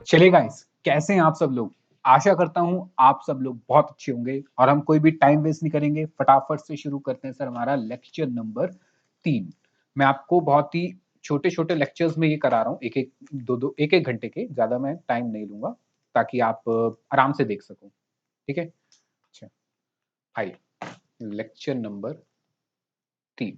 चलिए गाइस, कैसे हैं आप सब लोग। आशा करता हूं आप सब लोग बहुत अच्छे होंगे और हम कोई भी टाइम वेस्ट नहीं करेंगे, फटाफट से शुरू करते हैं सर हमारा लेक्चर नंबर 3। मैं आपको बहुत ही छोटे छोटे लेक्चर्स में ये करा रहा हूँ, एक एक दो दो एक एक घंटे के, ज्यादा मैं टाइम नहीं लूंगा ताकि आप आराम से देख सको। ठीक है, अच्छा आइए लेक्चर नंबर 3।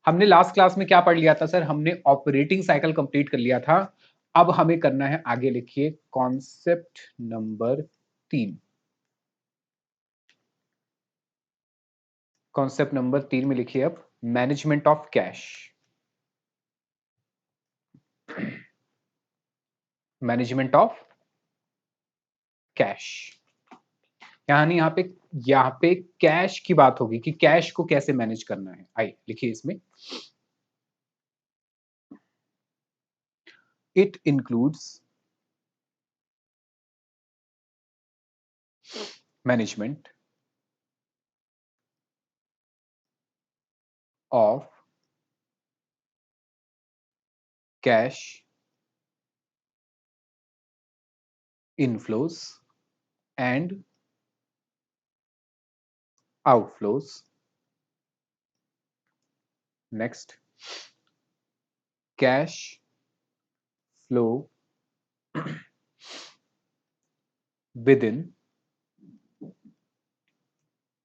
हमने लास्ट क्लास में क्या पढ़ लिया था सर, हमने ऑपरेटिंग साइकिल कंप्लीट कर लिया था। अब हमें करना है आगे, लिखिए कॉन्सेप्ट नंबर 3। कॉन्सेप्ट नंबर 3 में लिखिए अब management of cash. Management of cash, यानी यहाँ पे कैश की बात होगी कि कैश को कैसे मैनेज करना है। आइए लिखिए इसमें, it includes management of cash inflows and outflows. Next, cash flow with in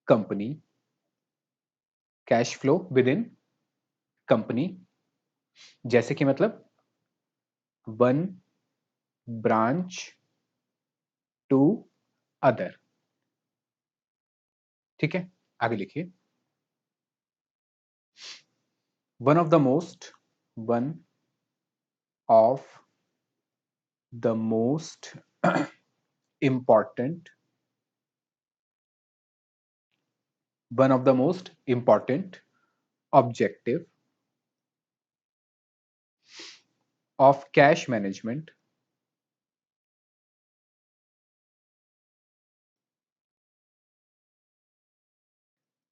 company. Cash flow with in company, जैसे कि मतलब वन ब्रांच टू अदर। ठीक है, आगे लिखिए, one of the most one of the most important one of the most important objective of cash management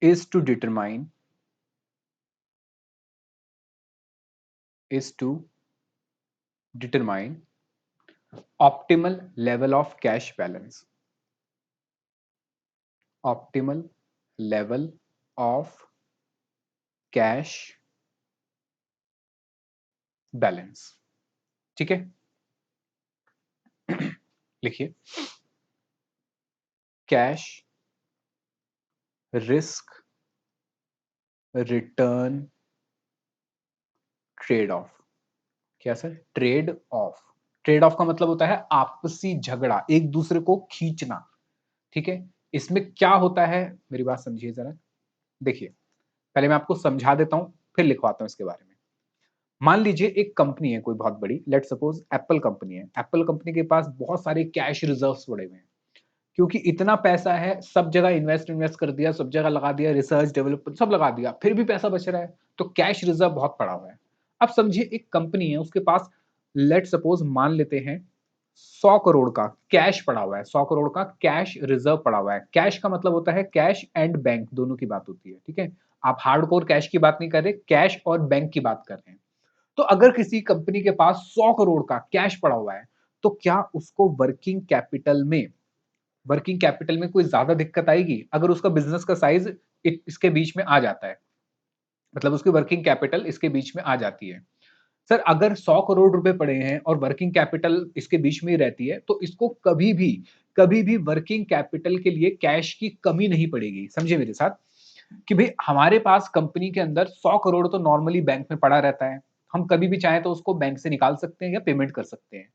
is to determine optimal level of cash balance, optimal level of cash balance। ठीक है, लिखिए cash risk return trade off. क्या sir, trade off. Trade off का मतलब होता है आपसी झगड़ा, एक दूसरे को खींचना। ठीक है, इसमें क्या होता है, मेरी बात समझिए जरा। देखिए, पहले मैं आपको समझा देता हूं, फिर लिखवाता हूं इसके बारे में। मान लीजिए एक कंपनी है कोई बहुत बड़ी, लेट सपोज एप्पल कंपनी है। एप्पल कंपनी के पास बहुत सारे कैश रिजर्व्स पड़े हुए हैं, क्योंकि इतना पैसा है, सब जगह इन्वेस्ट इन्वेस्ट कर दिया, सब जगह लगा दिया, रिसर्च डेवलपमेंट सब लगा दिया, फिर भी पैसा बच रहा है, तो कैश रिजर्व बहुत पड़ा हुआ है। अब समझिए एक कंपनी है, उसके पास लेट सपोज मान लेते हैं 100 करोड़ का कैश पड़ा हुआ है, 100 करोड़ का कैश रिजर्व पड़ा हुआ है। कैश का मतलब होता है कैश एंड बैंक दोनों की बात होती है। ठीक है, आप हार्डकोर कैश की बात नहीं कर रहे, कैश और बैंक की बात कर रहे हैं। तो अगर किसी कंपनी के पास 100 करोड़ का कैश पड़ा हुआ है, तो क्या उसको वर्किंग कैपिटल में कोई ज्यादा दिक्कत आएगी अगर उसका बिजनेस का साइज इसके बीच में आ जाता है, मतलब उसकी वर्किंग कैपिटल इसके बीच में आ जाती है। सर अगर 100 करोड़ रुपए पड़े हैं और वर्किंग कैपिटल इसके बीच में ही रहती है, तो इसको कभी भी वर्किंग कैपिटल के लिए कैश की कमी नहीं पड़ेगी। समझे मेरे साथ कि भाई हमारे पास कंपनी के अंदर 100 करोड़ तो नॉर्मली बैंक में पड़ा रहता है, हम कभी भी चाहे तो उसको बैंक से निकाल सकते हैं या पेमेंट कर सकते हैं।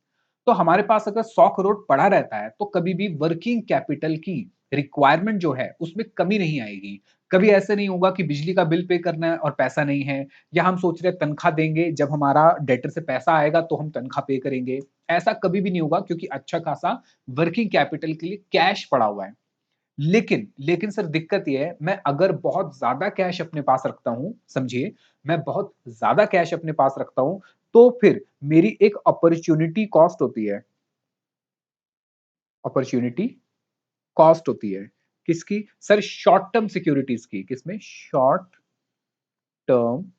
तो हमारे पास अगर 100 करोड़ पड़ा रहता है, तो कभी भी वर्किंग कैपिटल की रिक्वायरमेंट जो है उसमें कमी नहीं आएगी। कभी ऐसे नहीं होगा कि बिजली का बिल पे करना है और पैसा नहीं है, या हम सोच रहे हैं तनख्वाह देंगे, जब हमारा डेटर से पैसा आएगा तो हम तनख्वाह पे करेंगे। ऐसा कभी भी नहीं होगा, क्योंकि अच्छा खासा वर्किंग कैपिटल के लिए कैश पड़ा हुआ है। लेकिन लेकिन सर दिक्कत ये है, मैं अगर बहुत ज्यादा कैश अपने पास रखता हूं, समझिए मैं बहुत ज्यादा कैश अपने पास रखता हूं, तो फिर मेरी एक अपॉर्चुनिटी कॉस्ट होती है। अपॉर्चुनिटी कॉस्ट होती है किसकी सर, शॉर्ट टर्म सिक्योरिटीज की। किसमें, शॉर्ट टर्म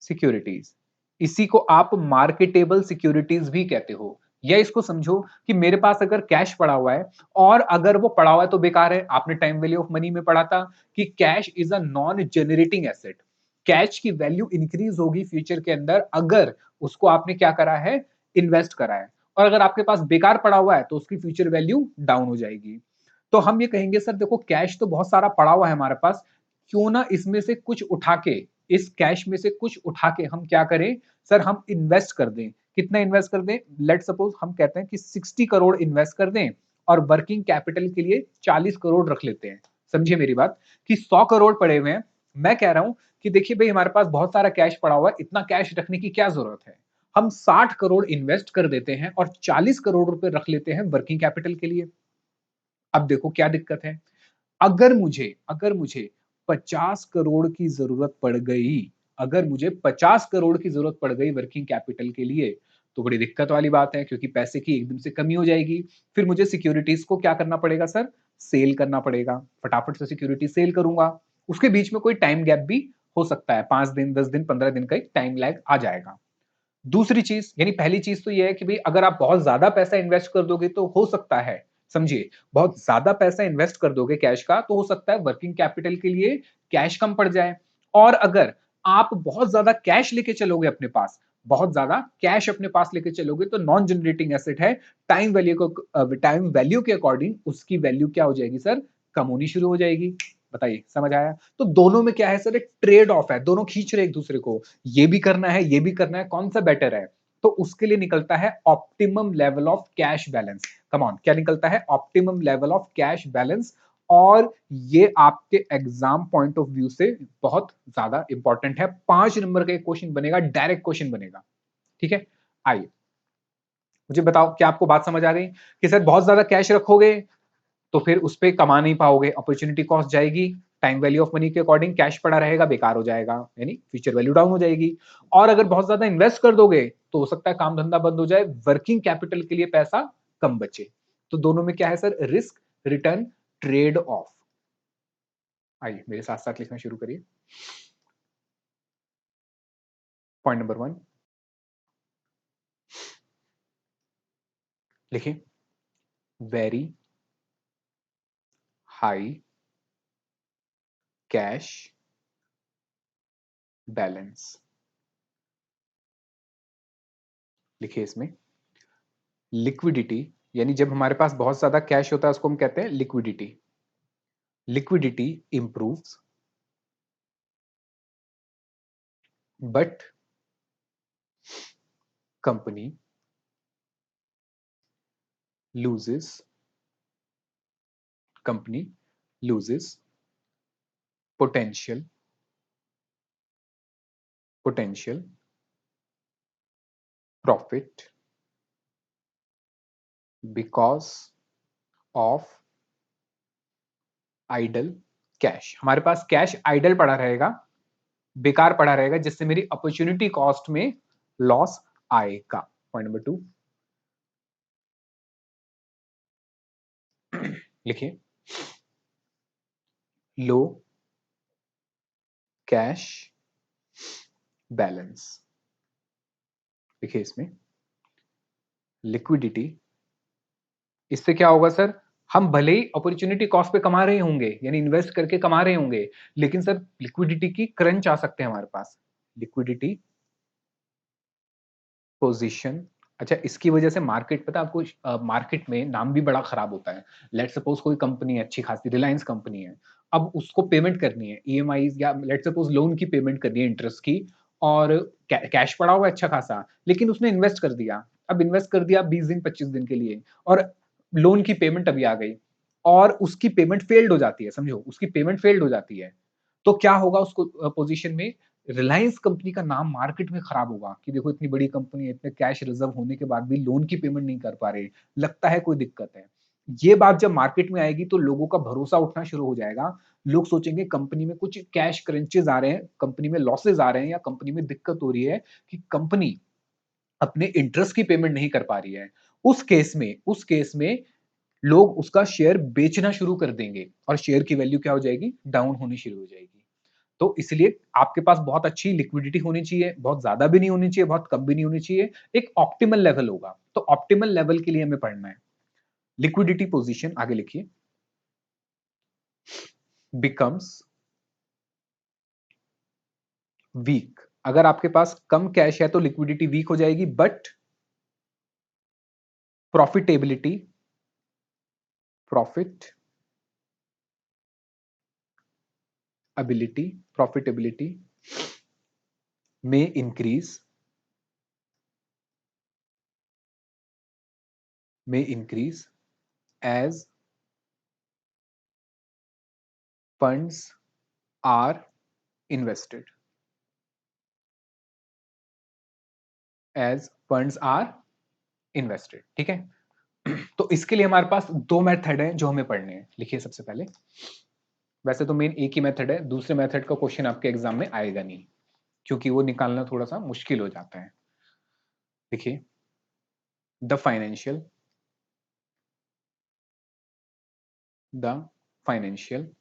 सिक्योरिटीज इसी को आप मार्केटेबल सिक्योरिटीज भी कहते हो। या इसको समझो कि मेरे पास अगर कैश पड़ा हुआ है और अगर वो पड़ा हुआ है तो बेकार है। आपने टाइम वैल्यू ऑफ मनी में पढ़ा था कि cash is a non generating asset. Cash की वैल्यू इंक्रीज होगी फ्यूचर के अंदर अगर उसको आपने क्या करा है, इन्वेस्ट करा है। और अगर आपके पास बेकार पड़ा हुआ है तो उसकी फ्यूचर वैल्यू डाउन हो जाएगी। तो हम ये कहेंगे सर देखो कैश तो बहुत सारा पड़ा हुआ है हमारे पास, क्यों ना इसमें से कुछ उठा के, इस कैश में से कुछ उठा के हम क्या करें सर, हम इन्वेस्ट कर दें। कितना इन्वेस्ट कर दें? लेट सपोज हम कहते हैं कि 60 करोड़ इन्वेस्ट कर दें और वर्किंग कैपिटल के लिए 40 करोड़ रख लेते हैं। समझिए मेरी बात कि 100 करोड़ पड़े हुए हैं। मैं कह रहा हूं कि देखिए भाई हमारे पास बहुत सारा कैश पड़ा हुआ है, इतना कैश रखने की क्या जरूरत है। हम 60 करोड़ इन्वेस्ट कर देते हैं और 40 करोड़ रुपए रख लेते हैं वर्किंग कैपिटल के लिए। अब देखो क्या दिक्कत है। अगर मुझे 50 करोड़ की जरूरत पड़ गई, अगर मुझे 50 करोड़ की जरूरत पड़ गई वर्किंग कैपिटल के लिए, तो बड़ी दिक्कत वाली बात है क्योंकि पैसे की एकदम से कमी हो जाएगी। फिर मुझे सिक्योरिटीज को क्या करना पड़ेगा सर? सेल करना पड़ेगा। फटाफट से सिक्योरिटी सेल करूंगा। उसके बीच में कोई टाइम गैप भी हो सकता है, 5 दिन, 10 दिन, 15 दिन का एक टाइम लैग आ जाएगा। दूसरी चीज यानी पहली चीज तो यह है कि भाई अगर आप बहुत ज्यादा पैसा इन्वेस्ट कर दोगे तो हो सकता है, समझिए, बहुत ज्यादा पैसा इन्वेस्ट कर दोगे कैश का तो हो सकता है वर्किंग कैपिटल के लिए कैश कम पड़ जाए। और अगर आप बहुत ज्यादा कैश लेके चलोगे अपने पास, बहुत ज्यादा कैश अपने पास लेके चलोगे तो नॉन जनरेटिंग एसेट है, टाइम वैल्यू के अकॉर्डिंग उसकी वैल्यू क्या हो जाएगी सर? कम होनी शुरू हो जाएगी। बताइए समझ आया? तो दोनों में क्या है सर? एक ट्रेड ऑफ है, दोनों खींच रहे एक दूसरे को, ये भी करना है ये भी करना है, कौन सा बेटर है? तो उसके लिए निकलता है optimum level of cash balance. Come on, क्या निकलता है? Optimum level of cash balance. और ये आपके एग्जाम पॉइंट ऑफ व्यू से बहुत ज्यादा इंपॉर्टेंट है। 5 नंबर का एक क्वेश्चन बनेगा, डायरेक्ट क्वेश्चन बनेगा। ठीक है, आइए मुझे बताओ, क्या आपको बात समझ आ गई कि सर बहुत ज्यादा कैश रखोगे तो फिर उस पर कमा नहीं पाओगे, अपॉर्चुनिटी कॉस्ट जाएगी, टाइम वैल्यू ऑफ मनी के अकॉर्डिंग कैश पड़ा रहेगा, बेकार हो जाएगा, यानी फ्यूचर वैल्यू डाउन हो जाएगी। और अगर बहुत ज्यादा इन्वेस्ट कर दोगे तो हो सकता है काम धंधा बंद हो जाए, वर्किंग कैपिटल के लिए पैसा कम बचे। तो दोनों में क्या है sir? Risk return trade of. आइए मेरे साथ साथ लिखना शुरू करिए। पॉइंट नंबर 1 लिखिए, वेरी हाई कैश बैलेंस। लिखिए इसमें लिक्विडिटी, यानी जब हमारे पास बहुत ज्यादा कैश होता है उसको हम कहते हैं liquidity. Liquidity improves but company loses company loses potential potential profit because of idle cash. हमारे पास कैश आइडल पड़ा रहेगा, बेकार पड़ा रहेगा, जिससे मेरी अपॉर्चुनिटी कॉस्ट में लॉस आएगा। पॉइंट नंबर 2 लिखिए, लो कैश बैलेंस। लिखिए इसमें लिक्विडिटी, इससे क्या होगा सर? हम भले ही अपॉर्चुनिटी कॉस्ट पे कमा रहे होंगे, यानी इन्वेस्ट करके कमा रहे होंगे, लेकिन सर लिक्विडिटी की क्रंच आ सकते हैं हमारे पास। लिक्विडिटी पोजीशन, अच्छा इसकी वजह से मार्केट, पता है आपको, मार्केट में नाम भी बड़ा खराब होता है। लेट सपोज कोई कंपनी है अच्छी खासी, रिलायंस कंपनी है, अब उसको पेमेंट करनी है ईएमआई, या लेट सपोज लोन की पेमेंट करनी है इंटरेस्ट की, और कैश पड़ा हुआ है अच्छा खासा, लेकिन उसने इन्वेस्ट कर दिया। अब इन्वेस्ट कर दिया 20 दिन 25 दिन के लिए, और लोन की पेमेंट अभी आ गई और उसकी पेमेंट फेल्ड हो जाती है, समझो उसकी पेमेंट फेल्ड हो जाती है, तो क्या होगा उसको पोजीशन में? रिलायंस कंपनी का नाम मार्केट में खराब होगा कि देखो इतनी बड़ी कंपनी है, इतने कैश रिजर्व होने के बाद भी लोन की पेमेंट नहीं कर पा रहे, लगता है कोई दिक्कत है। ये बात जब मार्केट में आएगी तो लोगों का भरोसा उठना शुरू हो जाएगा। लोग सोचेंगे कंपनी में कुछ कैश क्रंचेस आ रहे हैं, कंपनी में लॉसेस आ रहे हैं, या कंपनी में दिक्कत हो रही है कि कंपनी अपने इंटरेस्ट की पेमेंट नहीं कर पा रही है। उस केस में लोग उसका शेयर बेचना शुरू कर देंगे और शेयर की वैल्यू क्या हो जाएगी? डाउन होनी शुरू हो जाएगी। तो इसलिए आपके पास बहुत अच्छी लिक्विडिटी होनी चाहिए, बहुत ज्यादा भी नहीं होनी चाहिए, बहुत कम भी नहीं होनी चाहिए, एक ऑप्टिमल लेवल होगा। तो ऑप्टिमल लेवल के लिए हमें पढ़ना है। लिक्विडिटी पोजीशन आगे लिखिए, बिकम्स वीक। अगर आपके पास कम कैश है तो लिक्विडिटी वीक हो जाएगी, बट प्रॉफिटेबिलिटी प्रॉफिट प्रॉफिटेबिलिटी में increase as funds are invested, as funds are invested. ठीक है, तो इसके लिए हमारे पास दो मेथड है जो हमें पढ़ने हैं। लिखिए सबसे पहले, वैसे तो मेन एक ही मेथड है, दूसरे मेथड का क्वेश्चन आपके एग्जाम में आएगा नहीं, क्योंकि वो निकालना थोड़ा सा मुश्किल हो जाता है। देखिए, the financial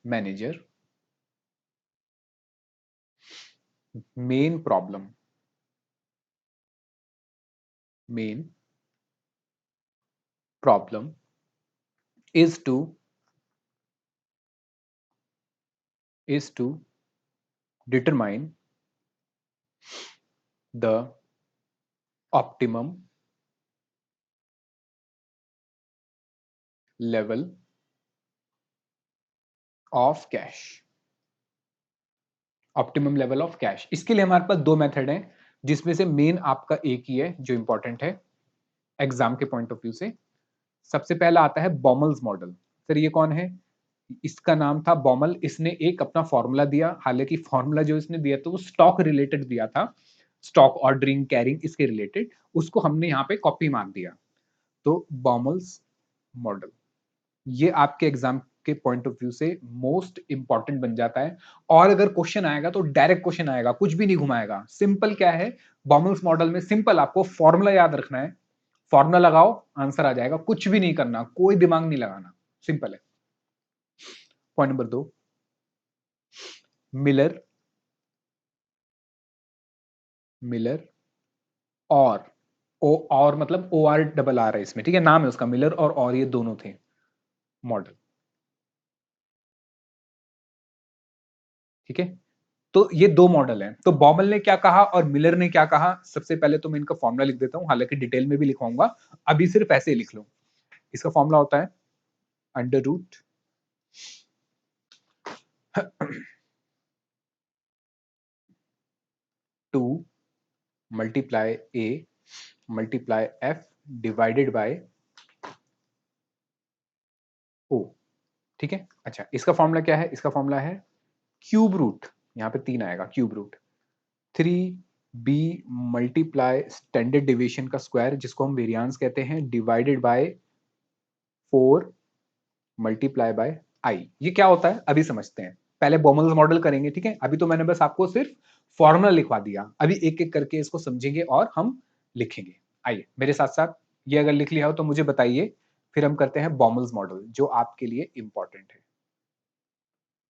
manager main problem is to determine the optimum level of cash। Optimum level of cash, इसके लिए हमारे पास दो मेथड हैं, जिसमें से मेन आपका एक ही है जो इंपॉर्टेंट है एग्जाम के पॉइंट ऑफ व्यू से। सबसे पहला आता है बॉमल्स मॉडल। सर ये कौन है? इसका नाम था बॉमल। इसने एक अपना फॉर्मूला दिया, हालांकि फॉर्मूला जो इसने दिया था वो स्टॉक रिलेटेड दिया था, स्टॉक ऑर्डरिंग कैरिंग इसके रिलेटेड, उसको हमने यहाँ पे कॉपी मार दिया। तो बॉमल्स मॉडल ये आपके एग्जाम के पॉइंट ऑफ व्यू से मोस्ट इंपॉर्टेंट बन जाता है। और अगर क्वेश्चन आएगा तो डायरेक्ट क्वेश्चन आएगा, कुछ भी नहीं घुमाएगा। सिंपल क्या है बॉमल्स मॉडल में, सिंपल आपको फॉर्मूला याद रखना है, फॉर्मूला लगाओ आंसर आ जाएगा, कुछ भी नहीं करना, कोई दिमाग नहीं लगाना, सिंपल है। पॉइंट नंबर 2, मिलर मिलर और और मतलब ओ आर डबल आर है इसमें, ठीक है, नाम है उसका मिलर और ये दोनों थे मॉडल। ठीक है, तो ये दो मॉडल हैं। तो बॉमल ने क्या कहा और मिलर ने क्या कहा, सबसे पहले तो मैं इनका फॉर्मूला लिख देता हूं, हालांकि डिटेल में भी लिखवाऊंगा, अभी सिर्फ ऐसे ही लिख लो। इसका फॉर्मूला होता है under root 2 multiply A multiply F divided by O. ठीक है, अच्छा इसका फॉर्मूला क्या है? इसका फॉर्मूला है क्यूब रूट, यहाँ पे 3 आएगा, cube root 3b multiply standard deviation का स्क्वायर, जिसको हम वेरियांस कहते हैं, divided by 4 multiply by I. ये क्या होता है अभी समझते हैं, पहले बॉमल्स मॉडल करेंगे। ठीक है, अभी तो मैंने बस आपको सिर्फ फॉर्मूला लिखवा दिया, अभी एक एक करके इसको समझेंगे और हम लिखेंगे। आइए मेरे साथ साथ, ये अगर लिख लिया हो तो मुझे बताइए, फिर हम करते हैं बॉमल्स मॉडल जो आपके लिए इंपॉर्टेंट है।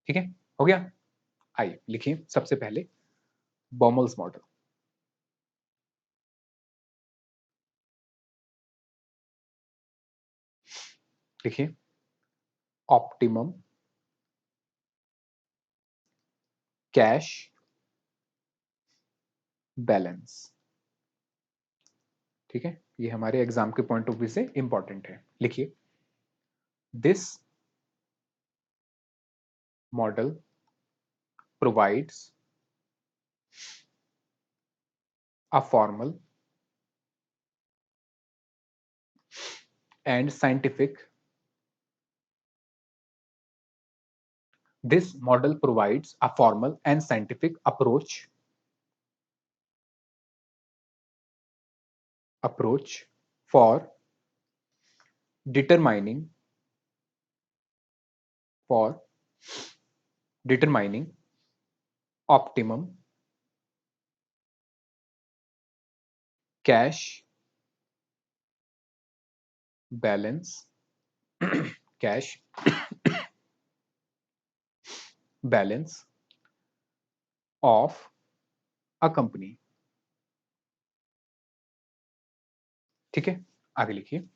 ठीक है, हो गया? आइए लिखिए सबसे पहले बॉमल्स मॉडल। लिखिए ऑप्टिमम कैश बैलेंस। ठीक है, ये हमारे एग्जाम के पॉइंट ऑफ व्यू से इंपॉर्टेंट है। लिखिए this model provides a formal and scientific this model provides a formal and scientific approach for determining for determining optimum cash balance cash balance of a company. ठीक है, आगे लिखिए।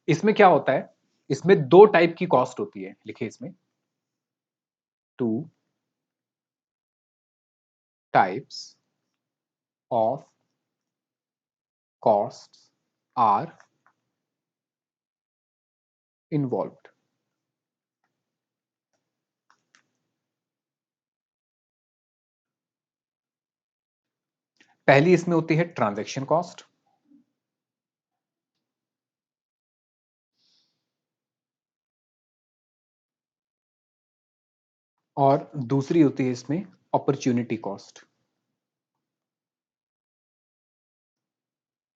इसमें क्या होता है, इसमें दो टाइप की कॉस्ट होती है, लिखिए इसमें two types of costs are involved. पहली इसमें होती है ट्रांजैक्शन कॉस्ट, और दूसरी होती है इसमें अपॉर्चुनिटी कॉस्ट।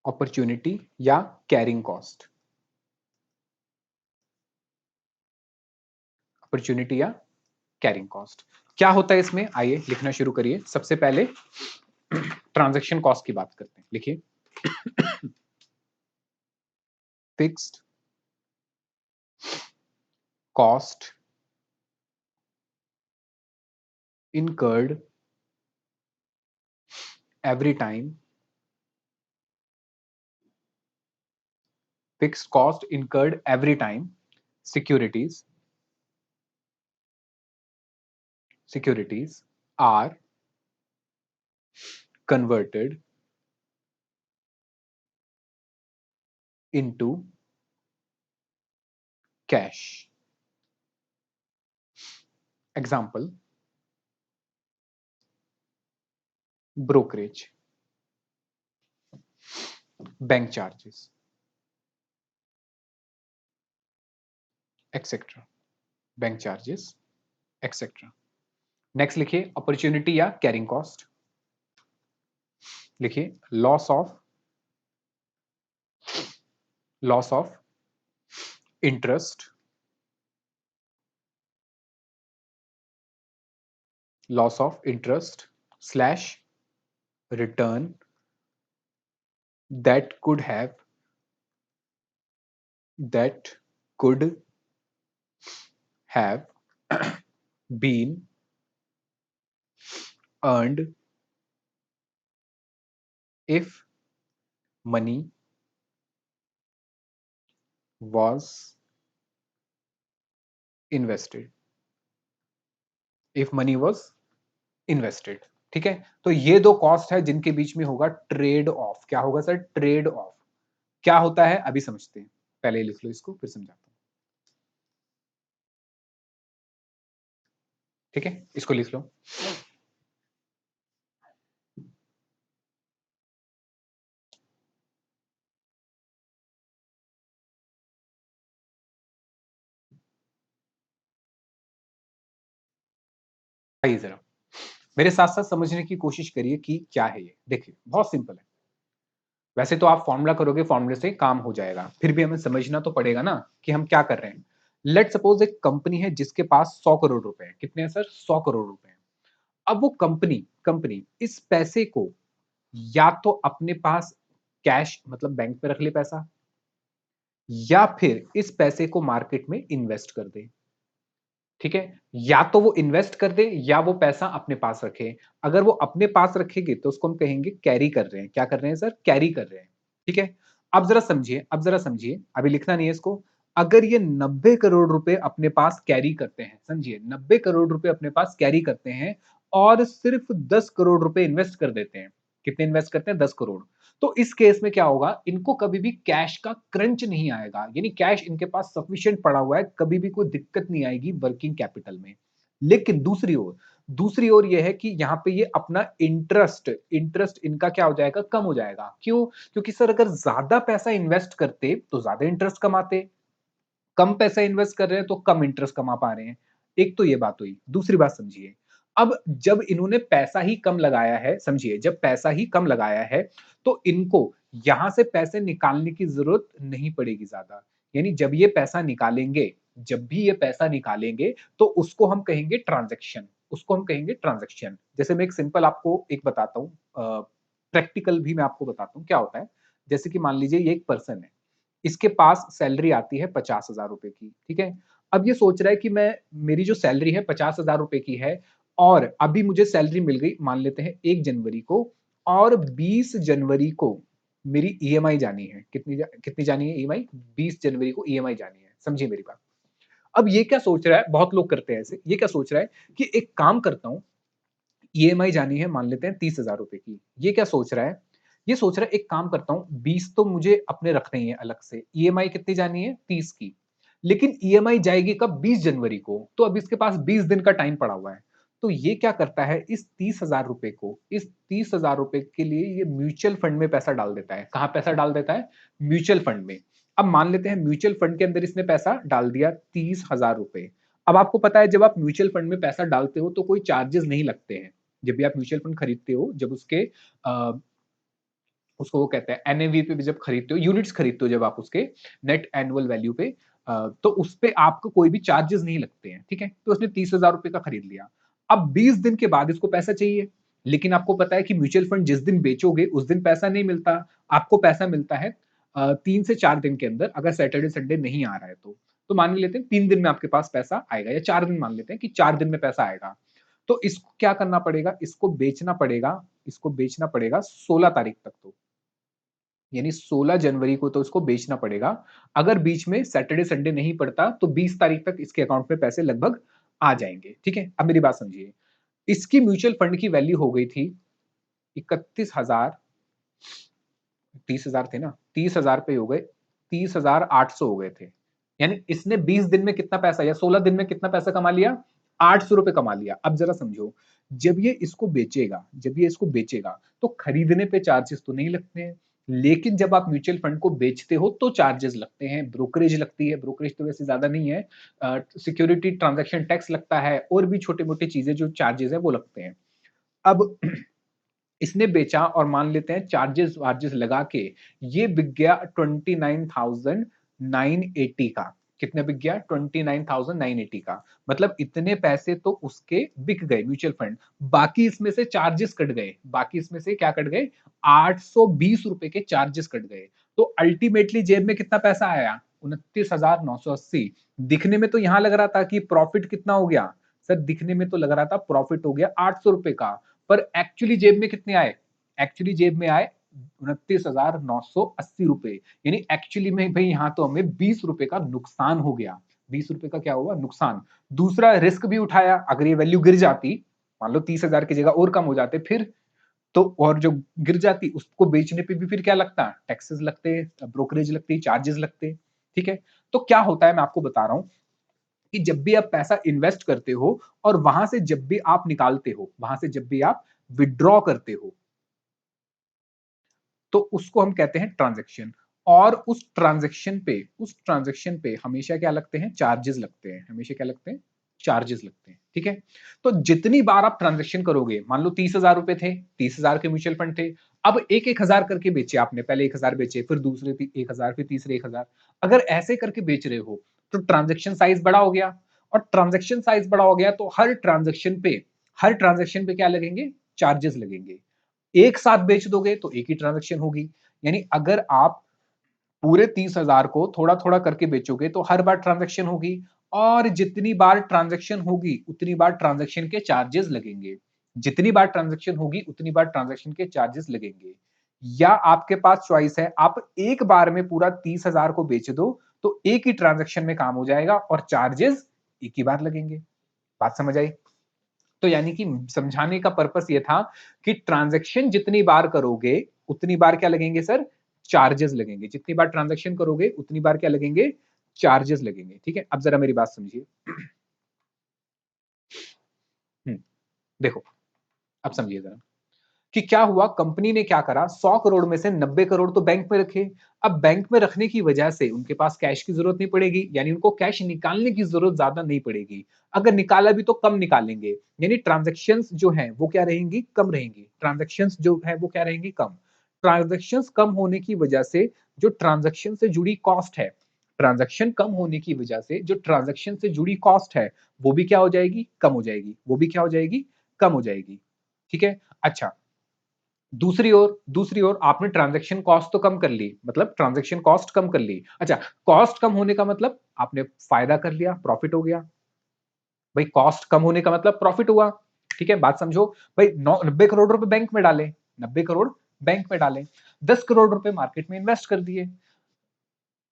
अपॉर्चुनिटी या कैरिंग कॉस्ट। अपॉर्चुनिटी या कैरिंग कॉस्ट क्या होता है इसमें, आइए लिखना शुरू करिए। सबसे पहले ट्रांजैक्शन कॉस्ट की बात करते हैं, लिखिए fixed cost incurred every time, fixed cost incurred every time securities are converted into cash। Example, brokerage, bank charges, etc. Bank charges etcetera. Next लिखिए अपॉर्चुनिटी या कैरिंग कॉस्ट। लिखिए loss of interest, loss of interest slash return that could have that could have been earned if money was invested। if money was invested। ठीक है, तो ये दो cost है जिनके बीच में होगा ट्रेड ऑफ। क्या होगा सर, ट्रेड ऑफ। क्या होता है अभी समझते हैं, पहले लिख लो इसको फिर समझाता हूं। ठीक है, इसको लिख लो। आइए जरा मेरे साथ साथ समझने की कोशिश करिए कि क्या है ये। देखिए बहुत सिंपल है, वैसे तो आप फॉर्मूला करोगे, फॉर्मूले से काम हो जाएगा, फिर भी हमें समझना तो पड़ेगा ना कि हम क्या कर रहे हैं। लेट सपोज एक कंपनी है जिसके पास 100 करोड़ रुपए हैं। कितने हैं सर, 100 करोड़ रुपए हैं। अब वो कंपनी कंपनी इस पैसे को या तो अपने पास कैश मतलब बैंक में रख ले पैसा, या फिर इस पैसे को मार्केट में इन्वेस्ट कर दे। ठीक है, या तो वो इन्वेस्ट कर दे या वो पैसा अपने पास रखे। अगर वो अपने पास रखेंगे तो उसको हम कहेंगे कैरी कर रहे हैं। क्या कर रहे हैं सर, कैरी कर रहे हैं। ठीक है, अब जरा समझिए, अभी लिखना नहीं है इसको। अगर ये 90 करोड़ रुपए अपने पास कैरी करते हैं, समझिए 90 करोड़ रुपए अपने पास कैरी करते हैं और सिर्फ 10 करोड़ रुपए इन्वेस्ट कर देते हैं। कितने इन्वेस्ट करते हैं, 10 करोड़। तो इस केस में क्या होगा, इनको कभी भी कैश का क्रंच नहीं आएगा, यानी कैश इनके पास सफिशिएंट पड़ा हुआ है, कभी भी कोई दिक्कत नहीं आएगी वर्किंग कैपिटल में। लेकिन दूसरी ओर यह है कि यहां पे ये अपना इंटरेस्ट इनका क्या हो जाएगा, कम हो जाएगा। क्यों, क्योंकि सर अगर ज्यादा पैसा इन्वेस्ट करते तो ज्यादा इंटरेस्ट कमाते, कम पैसा इन्वेस्ट कर रहे हैं तो कम इंटरेस्ट कमा पा रहे हैं। एक तो ये बात हुई। दूसरी बात समझिए, अब जब इन्होंने पैसा ही कम लगाया है, समझिए जब पैसा ही कम लगाया है तो इनको यहां से पैसे निकालने की जरूरत नहीं पड़ेगी ज्यादा। यानी जब भी ये पैसा निकालेंगे तो उसको हम कहेंगे ट्रांजैक्शन। जैसे मैं एक सिंपल आपको एक बताता हूं, प्रैक्टिकल भी मैं आपको बताता हूं क्या होता है। जैसे कि मान लीजिए ये एक पर्सन है, इसके पास सैलरी आती है 50,000 रुपए की। ठीक है, अब ये सोच रहा है कि मैं, मेरी जो सैलरी है 50,000 रुपए की है और अभी मुझे सैलरी मिल गई, मान लेते हैं 1 जनवरी को, और 20 जनवरी को मेरी ईएमआई जानी है। कितनी जानी है ईएमआई? 20 जनवरी को ईएमआई जानी है। समझिए मेरी बात। अब ये क्या सोच रहा है, बहुत लोग करते हैं ऐसे, ये क्या सोच रहा है कि एक काम करता हूँ, ईएमआई जानी है मान लेते हैं 30,000 रुपए की। ये क्या सोच रहा है? ये सोच रहा है एक काम करता हूँ, 20 तो मुझे अपने रखने ही है अलग से। ईएमआई कितनी जानी है? 30 की। लेकिन ईएमआई जाएगी कब? 20 जनवरी को। तो अब इसके पास 20 दिन का टाइम पड़ा हुआ है। तो ये क्या करता है, इस 30,000 रुपए को, इस 30,000 रुपए के लिए ये म्यूचुअल फंड में पैसा डाल देता है। कहाँ पैसा डाल देता है? म्यूचुअल फंड में। अब मान लेते हैं म्यूचुअल फंड के अंदर इसने पैसा डाल दिया 30,000 रुपए। अब आपको पता है जब आप म्यूचुअल फंड में पैसा डालते हो तो कोई चार्जेस नहीं लगते हैं। जब भी आप म्यूचुअल फंड खरीदते हो, जब उसके उसको वो कहते हैं एनएवी पे भी जब खरीदते हो, यूनिट्स खरीदते हो जब आप उसके नेट एनुअल वैल्यू पे, तो उस पे आपको कोई भी चार्जेस नहीं लगते हैं, ठीक है? तो उसने 30,000 रुपए का खरीद लिया। अब 20 दिन के बाद इसको पैसा चाहिए, लेकिन आपको पता है कि म्यूचुअल फंड जिस दिन बेचोगे उस दिन पैसा नहीं मिलता। आपको पैसा मिलता है 3 से 4 दिन के अंदर, अगर सैटरडे संडे नहीं आ रहा है तो। तो मान लेते हैं 3 दिन में आपके पास पैसा आएगा, या 4 दिन मान लेते हैं कि 4 दिन में पैसा आएगा। तो इसको क्या करना पड़ेगा? इसको बेचना पड़ेगा 16 तारीख तक तो। यानी 16 जनवरी को तो इसको बेचना पड़ेगा। अगर बीच में सैटरडे संडे नहीं पड़ता तो 20 तारीख तक इसके अकाउंट में पैसे लगभग आ जाएंगे, ठीक है? अब मेरी बात समझिए। इसकी म्यूचुअल फंड की वैल्यू हो गई थी 31,000, 30,000 थे ना, 30,000 पे हो गए 30,800 हो गए थे। यानी इसने 20 दिन में कितना पैसा, या 16 दिन में कितना पैसा कमा लिया? 800 रुपए कमा लिया। अब जरा समझो, जब ये इसको बेचेगा तो खरीदने पे चार्जेस तो नहीं लगते हैं, लेकिन जब आप म्यूचुअल फंड को बेचते हो तो चार्जेस लगते हैं, ब्रोकरेज लगती है। ब्रोकरेज तो वैसे ज्यादा नहीं है, सिक्योरिटी ट्रांजैक्शन टैक्स लगता है, और भी छोटे मोटे चीजें जो चार्जेस है वो लगते हैं। अब इसने बेचा और मान लेते हैं चार्जेस वार्जेस लगा के ये बिक गया 29,980 का। कितने बिक गया? 29,980 का। मतलब इतने पैसे तो उसके बिक गए म्यूचुअल फंड। बाकी इसमें से चार्जेस कट गए, बाकी इसमें से क्या कट गए? 820 रुपए के चार्जेस कट गए। तो अल्टीमेटली जेब में कितना पैसा आया? 29,980। दिखने में तो यहां लग रहा था कि प्रॉफिट कितना हो गया सर, दिखने में तो लग रहा था प्रॉफिट हो गया 800 रुपए का, पर एक्चुअली जेब में कितने आए? एक्चुअली जेब में आए 29,980 रुपए। यानी एक्चुअली में भाई यहां तो हमें 20 रुपए का नुकसान हो गया। 20 रुपए का क्या हुआ? नुकसान। दूसरा रिस्क भी उठाया, अगर ये वैल्यू गिर जाती, मान लो 30,000 की जगह और कम हो जाते फिर, तो और जो गिर जाती उसको बेचने पे भी फिर क्या लगता? टैक्सेस लगते, ब्रोकरेज लगती, चार्जेस लगते, ठीक है? तो क्या होता है मैं आपको बता रहा हूं कि जब भी आप पैसा इन्वेस्ट करते हो और वहां से जब भी आप निकालते हो, वहां से जब भी आप विड्रॉ करते हो, तो उसको हम कहते हैं ट्रांजैक्शन। और उस ट्रांजैक्शन पे हमेशा क्या लगते हैं? चार्जेस लगते हैं। हमेशा क्या लगते हैं? चार्जेस लगते हैं, ठीक है? तो जितनी बार आप ट्रांजैक्शन करोगे, मान लो 30,000 रुपए थे, 30,000 के म्यूचुअल फंड थे, अब एक एक हजार करके बेचे आपने, पहले 1,000 बेचे, फिर दूसरे 1,000, फिर तीसरे 1,000। अगर ऐसे करके बेच रहे हो तो ट्रांजैक्शन साइज बड़ा हो गया, और ट्रांजैक्शन साइज बड़ा हो गया तो हर ट्रांजैक्शन पे क्या लगेंगे? चार्जेस लगेंगे। एक साथ बेच दोगे तो एक ही ट्रांजैक्शन होगी। यानी अगर आप पूरे 30,000 को थोड़ा थोड़ा करके बेचोगे तो हर बार ट्रांजैक्शन होगी, और जितनी बार ट्रांजैक्शन होगी उतनी बार ट्रांजैक्शन के चार्जेस लगेंगे। जितनी बार ट्रांजैक्शन होगी उतनी बार ट्रांजैक्शन के चार्जेस लगेंगे। या आपके पास चॉइस है, आप एक बार में पूरा 30,000 को बेच दो तो एक ही ट्रांजैक्शन में काम हो जाएगा और चार्जेस एक ही बार लगेंगे। बात समझ आई? तो यानी कि समझाने का पर्पस ये था कि ट्रांजैक्शन जितनी बार करोगे उतनी बार क्या लगेंगे सर? चार्जेस लगेंगे। जितनी बार ट्रांजैक्शन करोगे उतनी बार क्या लगेंगे? चार्जेस लगेंगे, ठीक है? अब जरा मेरी बात समझिए। देखो, अब समझिए जरा कि क्या हुआ। कंपनी ने क्या करा, 100 करोड़ में से 90 करोड़ तो बैंक में रखे। अब बैंक में रखने की वजह से उनके पास कैश की जरूरत नहीं पड़ेगी, यानी उनको कैश निकालने की जरूरत ज्यादा नहीं पड़ेगी। अगर निकाला भी तो कम निकालेंगे, यानी ट्रांजैक्शंस जो हैं वो क्या रहेंगी? कम रहेंगी। ट्रांजैक्शंस जो है वो क्या रहेंगी? कम। ट्रांजैक्शंस कम होने की वजह से जो ट्रांजैक्शन से जुड़ी कॉस्ट है, ट्रांजैक्शन कम होने की वजह से जो ट्रांजैक्शन से जुड़ी कॉस्ट है वो भी क्या हो जाएगी? कम हो जाएगी। वो भी क्या हो जाएगी? कम हो जाएगी, ठीक है? अच्छा, दूसरी ओर आपने ट्रांजैक्शन कॉस्ट तो कम कर ली, मतलब ट्रांजैक्शन कॉस्ट कम कर ली। अच्छा, कॉस्ट कम होने का मतलब आपने फायदा कर लिया, प्रॉफिट हो गया। भाई कॉस्ट कम होने का मतलब प्रॉफिट हुआ। ठीक है, बात समझो भाई। 90 करोड़ रुपए बैंक में डाले, 90 करोड़ बैंक में डाले, 10 करोड़ रुपए मार्केट में इन्वेस्ट कर दिए,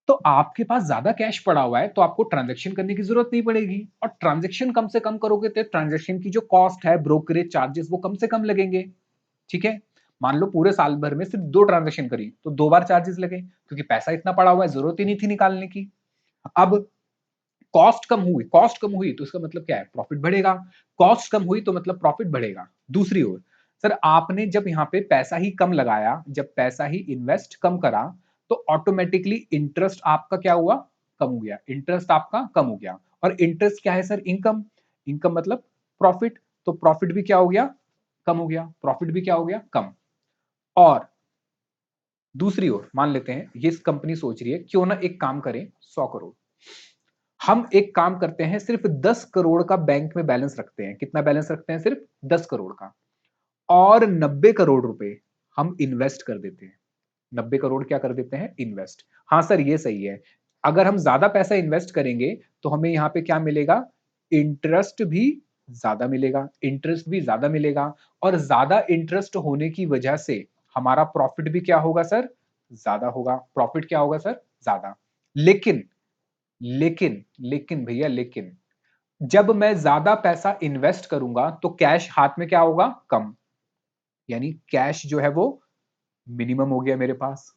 तो आपके पास ज्यादा कैश पड़ा हुआ है, तो आपको ट्रांजैक्शन करने की जरूरत नहीं पड़ेगी, और ट्रांजैक्शन कम से कम करोगे तो ट्रांजैक्शन की जो कॉस्ट है, ब्रोकरेज चार्जेस, वो कम से कम लगेंगे। ठीक है, मान लो पूरे साल भर में सिर्फ 2 ट्रांजैक्शन करी तो 2 बार चार्जेस लगे, क्योंकि पैसा इतना पड़ा हुआ है, जरूरत ही नहीं थी निकालने की। अब कॉस्ट कम हुई तो इसका मतलब क्या है, प्रॉफिट बढ़ेगा। कॉस्ट कम हुई तो मतलब प्रॉफिट बढ़ेगा। दूसरी ओर सर, आपने जब यहां पे पैसा ही कम लगाया, जब पैसा ही इन्वेस्ट कम करा, तो ऑटोमेटिकली इंटरेस्ट आपका क्या हुआ, कम हो गया। इंटरेस्ट आपका कम हो गया, और इंटरेस्ट क्या है सर, इनकम। इनकम मतलब प्रॉफिट, तो प्रॉफिट भी क्या हो गया, कम हो गया। प्रॉफिट भी क्या हो गया, कम। और दूसरी ओर मान लेते हैं ये कंपनी सोच रही है क्यों ना एक काम करें, 100 करोड़। हम एक काम करते हैं, सिर्फ 10 करोड़ का बैंक में बैलेंस रखते हैं। कितना बैलेंस रखते हैं, सिर्फ 10 करोड़ का। और 90 करोड़ रुपए हम इन्वेस्ट कर देते हैं। 90 करोड़ क्या कर देते हैं, इन्वेस्ट। हाँ सर, ये सही है। अगर हम ज्यादा पैसा इन्वेस्ट करेंगे तो हमें यहां पे क्या मिलेगा, इंटरेस्ट भी ज्यादा मिलेगा। इंटरेस्ट भी ज्यादा मिलेगा, और ज्यादा इंटरेस्ट होने की वजह से हमारा प्रॉफिट भी क्या होगा सर, ज्यादा होगा। प्रॉफिट क्या होगा सर, ज्यादा। लेकिन लेकिन भैया लेकिन, जब मैं ज्यादा पैसा इन्वेस्ट करूंगा तो कैश हाथ में क्या होगा, कम। यानी कैश जो है वो मिनिमम हो गया मेरे पास।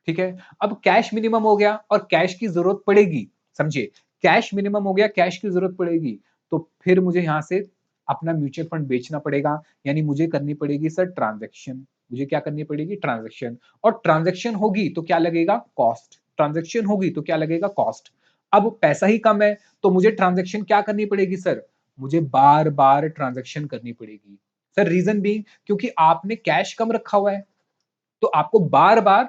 ठीक है, अब कैश मिनिमम हो गया और कैश की जरूरत पड़ेगी, समझिए, कैश मिनिमम हो गया, कैश की जरूरत पड़ेगी, तो फिर मुझे यहां से अपना म्यूचुअल फंड बेचना पड़ेगा। यानी मुझे करनी पड़ेगी सर ट्रांजैक्शन। मुझे क्या करनी पड़ेगी, ट्रांजैक्शन। और ट्रांजैक्शन होगी तो क्या लगेगा, कॉस्ट। ट्रांजैक्शन होगी तो क्या लगेगा, कॉस्ट। अब पैसा ही कम है, तो मुझे ट्रांजैक्शन क्या करनी पड़ेगी सर, मुझे बार बार ट्रांजैक्शन करनी पड़ेगी। सर रीजन भी, क्योंकि आपने कैश कम रखा हुआ है, तो आपको बार बार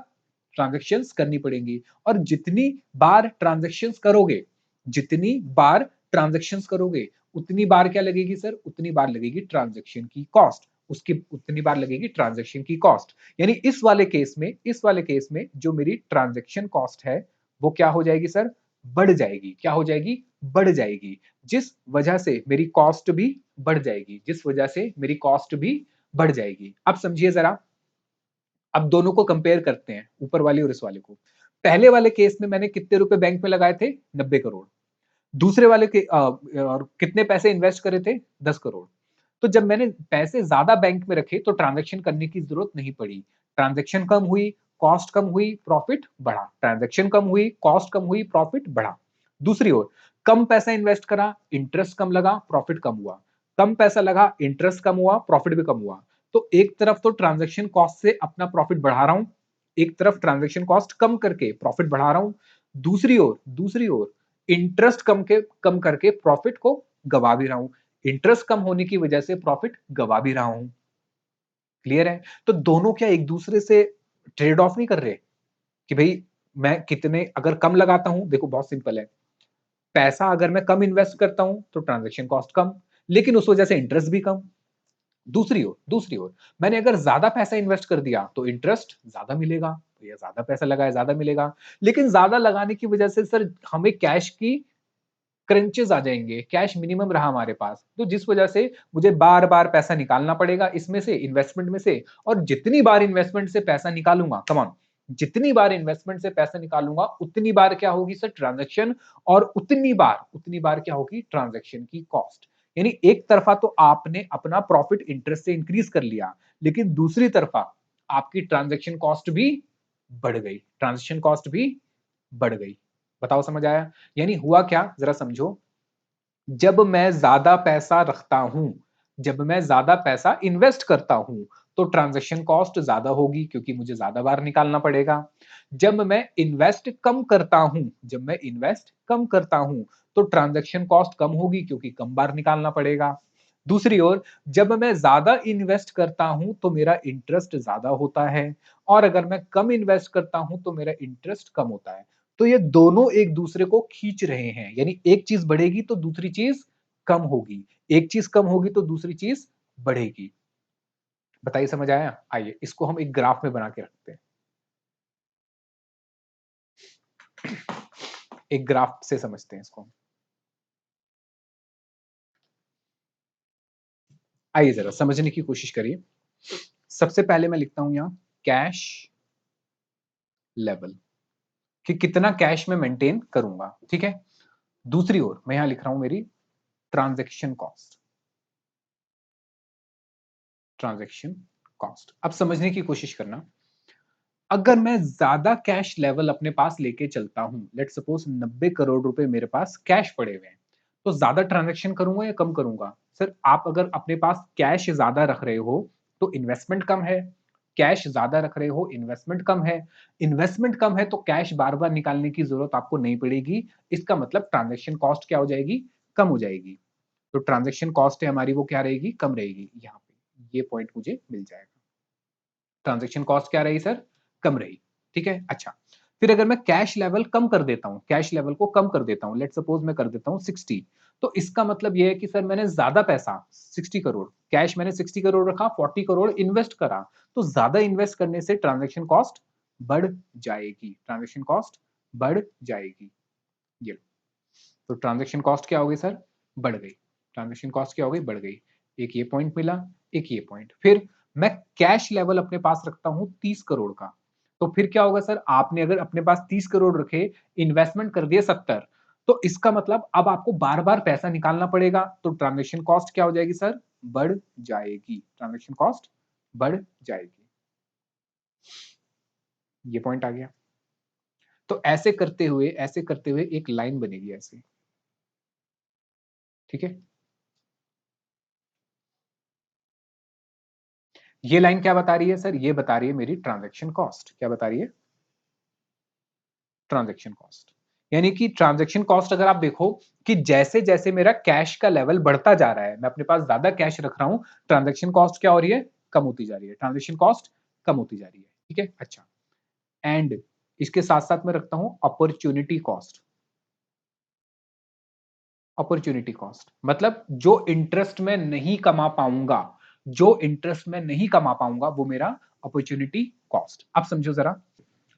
ट्रांजेक्शन्स करनी पड़ेंगी। और जितनी बार ट्रांजेक्शन्स करोगे, जितनी बार ट्रांजेक्शन्स करोगे, उतनी बार क्या लगेगी सर, उतनी बार लगेगी ट्रांजेक्शन की कॉस्ट। उसकी उतनी बार लगेगी ट्रांजेक्शन की कॉस्ट। यानी इस वाले केस में जो मेरी ट्रांजेक्शन कॉस्ट है, वो क्या हो जाएगी सर, बढ़ जाएगी। क्या हो जाएगी, बढ़ जाएगी। जिस वजह से मेरी कॉस्ट भी बढ़ जाएगी, जिस वजह से मेरी कॉस्ट भी बढ़ जाएगी। अब समझिए जरा, अब दोनों को कंपेयर करते हैं, ऊपर वाले और इस वाले को। पहले वाले केस में मैंने कितने रुपए बैंक में लगाए थे, 90 करोड़। दूसरे वाले के और कितने पैसे इन्वेस्ट करे थे, 10 करोड़। तो जब मैंने पैसे ज्यादा बैंक में रखे तो ट्रांजैक्शन करने की जरूरत नहीं पड़ी। ट्रांजैक्शन कम हुई, कॉस्ट कम हुई, प्रॉफिट बढ़ा। ट्रांजैक्शन कम हुई, कॉस्ट कम हुई, प्रॉफिट बढ़ा। दूसरी ओर, कम पैसा इन्वेस्ट करा, इंटरेस्ट कम लगा, प्रॉफिट कम हुआ। कम पैसा लगा, इंटरेस्ट कम हुआ, प्रॉफिट भी कम हुआ। तो एक तरफ तो ट्रांजैक्शन कॉस्ट से अपना प्रॉफिट बढ़ा रहा हूं, एक तरफ ट्रांजैक्शन कॉस्ट कम करके प्रॉफिट बढ़ा रहा हूं। दूसरी ओर इंटरेस्ट कम करके प्रॉफिट को गवा भी रहा हूं। इंटरेस्ट कम होने की वजह से प्रॉफिट गवा भी रहा हूं। क्लियर है? तो दोनों क्या एक दूसरे से ट्रेड ऑफ नहीं कर रहे, कि भाई मैं कितने अगर कम लगाता हूं, देखो बहुत सिंपल है, पैसा अगर मैं कम इन्वेस्ट करता हूं तो ट्रांजैक्शन कॉस्ट कम, लेकिन उस वजह से इंटरेस्ट भी कम। दूसरी ओर मैंने अगर ज्यादा पैसा इन्वेस्ट कर दिया तो इंटरेस्ट ज्यादा मिलेगा, तो ये ज्यादा पैसा लगाया ज्यादा मिलेगा। लेकिन ज्यादा लगाने की वजह से सर हमें कैश की क्रंचेस आ जाएंगे, कैश मिनिमम रहा हमारे पास, तो जिस वजह से मुझे बार बार पैसा निकालना पड़ेगा इसमें से, इन्वेस्टमेंट में से। और जितनी बार इन्वेस्टमेंट से पैसा निकालूंगा, कम ऑन, जितनी बार इन्वेस्टमेंट से पैसा निकालूंगा उतनी बार क्या होगी सर, ट्रांजैक्शन। और उतनी बार क्या होगी, ट्रांजैक्शन की कॉस्ट। यानी एक तरफा तो आपने अपना प्रॉफिट इंटरेस्ट से इंक्रीज कर लिया, लेकिन दूसरी तरफा आपकी ट्रांजैक्शन कॉस्ट भी बढ़ गई, ट्रांजैक्शन कॉस्ट भी बढ़ गई। बताओ समझ आया? यानी हुआ क्या, जरा समझो। जब मैं ज्यादा पैसा रखता हूं, जब मैं ज्यादा पैसा इन्वेस्ट करता हूं, तो ट्रांजैक्शन कॉस्ट ज्यादा होगी, क्योंकि मुझे ज्यादा बार निकालना पड़ेगा। जब मैं इन्वेस्ट कम करता हूं, जब मैं इन्वेस्ट कम करता हूं, तो ट्रांजैक्शन कॉस्ट कम होगी, क्योंकि कम बार निकालना पड़ेगा। दूसरी ओर, जब मैं ज्यादा इन्वेस्ट करता हूं तो मेरा इंटरेस्ट ज्यादा होता है, और अगर मैं कम इन्वेस्ट करता हूं तो मेरा इंटरेस्ट कम होता है। तो ये दोनों एक दूसरे को खींच रहे हैं, यानी एक चीज बढ़ेगी तो दूसरी चीज कम होगी, एक चीज कम होगी तो दूसरी चीज बढ़ेगी। बताइए समझ आया? आइए इसको हम एक ग्राफ में बना के रखते हैं, एक ग्राफ से समझते हैं इसको। आइए जरा समझने की कोशिश करिए। सबसे पहले मैं लिखता हूं यहां कैश लेवल, कि कितना कैश में मेंटेन करूंगा, ठीक है। दूसरी ओर मैं यहां लिख रहा हूं मेरी ट्रांजैक्शन कॉस्ट, ट्रांजैक्शन कॉस्ट। अब समझने की कोशिश करना, अगर मैं ज्यादा कैश लेवल अपने पास लेके चलता हूं, लेट सपोज 90 करोड़ रुपए मेरे पास कैश पड़े हुए हैं, तो ज्यादा ट्रांजैक्शन करूंगा या कम करूंगा? सर आप अगर अपने पास कैश ज्यादा रख रहे हो तो इन्वेस्टमेंट कम है, कैश ज्यादा रख रहे हो इन्वेस्टमेंट कम है, इन्वेस्टमेंट कम है तो कैश बार बार निकालने की जरूरत आपको नहीं पड़ेगी। इसका मतलब ट्रांजैक्शन कॉस्ट क्या हो जाएगी? कम हो जाएगी। तो ट्रांजैक्शन कॉस्ट है हमारी वो क्या रहेगी? कम रहेगी। यहाँ पे ये पॉइंट मुझे मिल जाएगा। ट्रांजैक्शन कॉस्ट क्या रही सर? कम रही। ठीक है, अच्छा। फिर अगर मैं कैश लेवल कम कर देता हूं, कैश लेवल को कम कर देता हूं, लेट सपोज मैं कर देता हूं 60, तो इसका मतलब यह है कि सर मैंने ज्यादा पैसा 60 करोड़ कैश मैंने 60 करोड़ रखा, 40 करोड़ इन्वेस्ट करा, तो ज्यादा इन्वेस्ट करने से ट्रांजैक्शन कॉस्ट बढ़ जाएगी, ट्रांजैक्शन कॉस्ट बढ़ जाएगी। ये तो ट्रांजैक्शन कॉस्ट क्या हो गई सर? बढ़ गई। ट्रांजैक्शन कॉस्ट क्या हो गई? बढ़ गई। एक ये पॉइंट मिला, एक ये पॉइंट। फिर मैं कैश लेवल अपने पास रखता हूं 30 करोड़ का, तो फिर क्या होगा सर? आपने अगर अपने पास 30 करोड़ रखे, इन्वेस्टमेंट कर दिए 70, तो इसका मतलब अब आपको बार बार पैसा निकालना पड़ेगा, तो ट्रांजैक्शन कॉस्ट क्या हो जाएगी सर? बढ़ जाएगी। ट्रांजैक्शन कॉस्ट बढ़ जाएगी। ये पॉइंट आ गया। तो ऐसे करते हुए एक लाइन बनेगी ऐसे, ठीक है। ये लाइन क्या बता रही है सर? ये बता रही है मेरी ट्रांजैक्शन कॉस्ट। क्या बता रही है? Transaction cost. यानी कि ट्रांजैक्शन कॉस्ट अगर आप देखो कि जैसे जैसे मेरा कैश का लेवल बढ़ता जा रहा है, मैं अपने पास ज्यादा कैश रख रहा हूं, ट्रांजैक्शन कॉस्ट क्या हो रही है? कम होती जा रही है। ट्रांजैक्शन कॉस्ट कम होती जा रही है, ठीक है, अच्छा। एंड इसके साथ साथ मैं रखता हूं अपॉर्चुनिटी कॉस्ट। अपॉर्चुनिटी कॉस्ट मतलब जो इंटरेस्ट में नहीं कमा पाऊंगा, जो इंटरेस्ट में नहीं कमा पाऊंगा वो मेरा अपॉर्चुनिटी कॉस्ट। अब समझो जरा,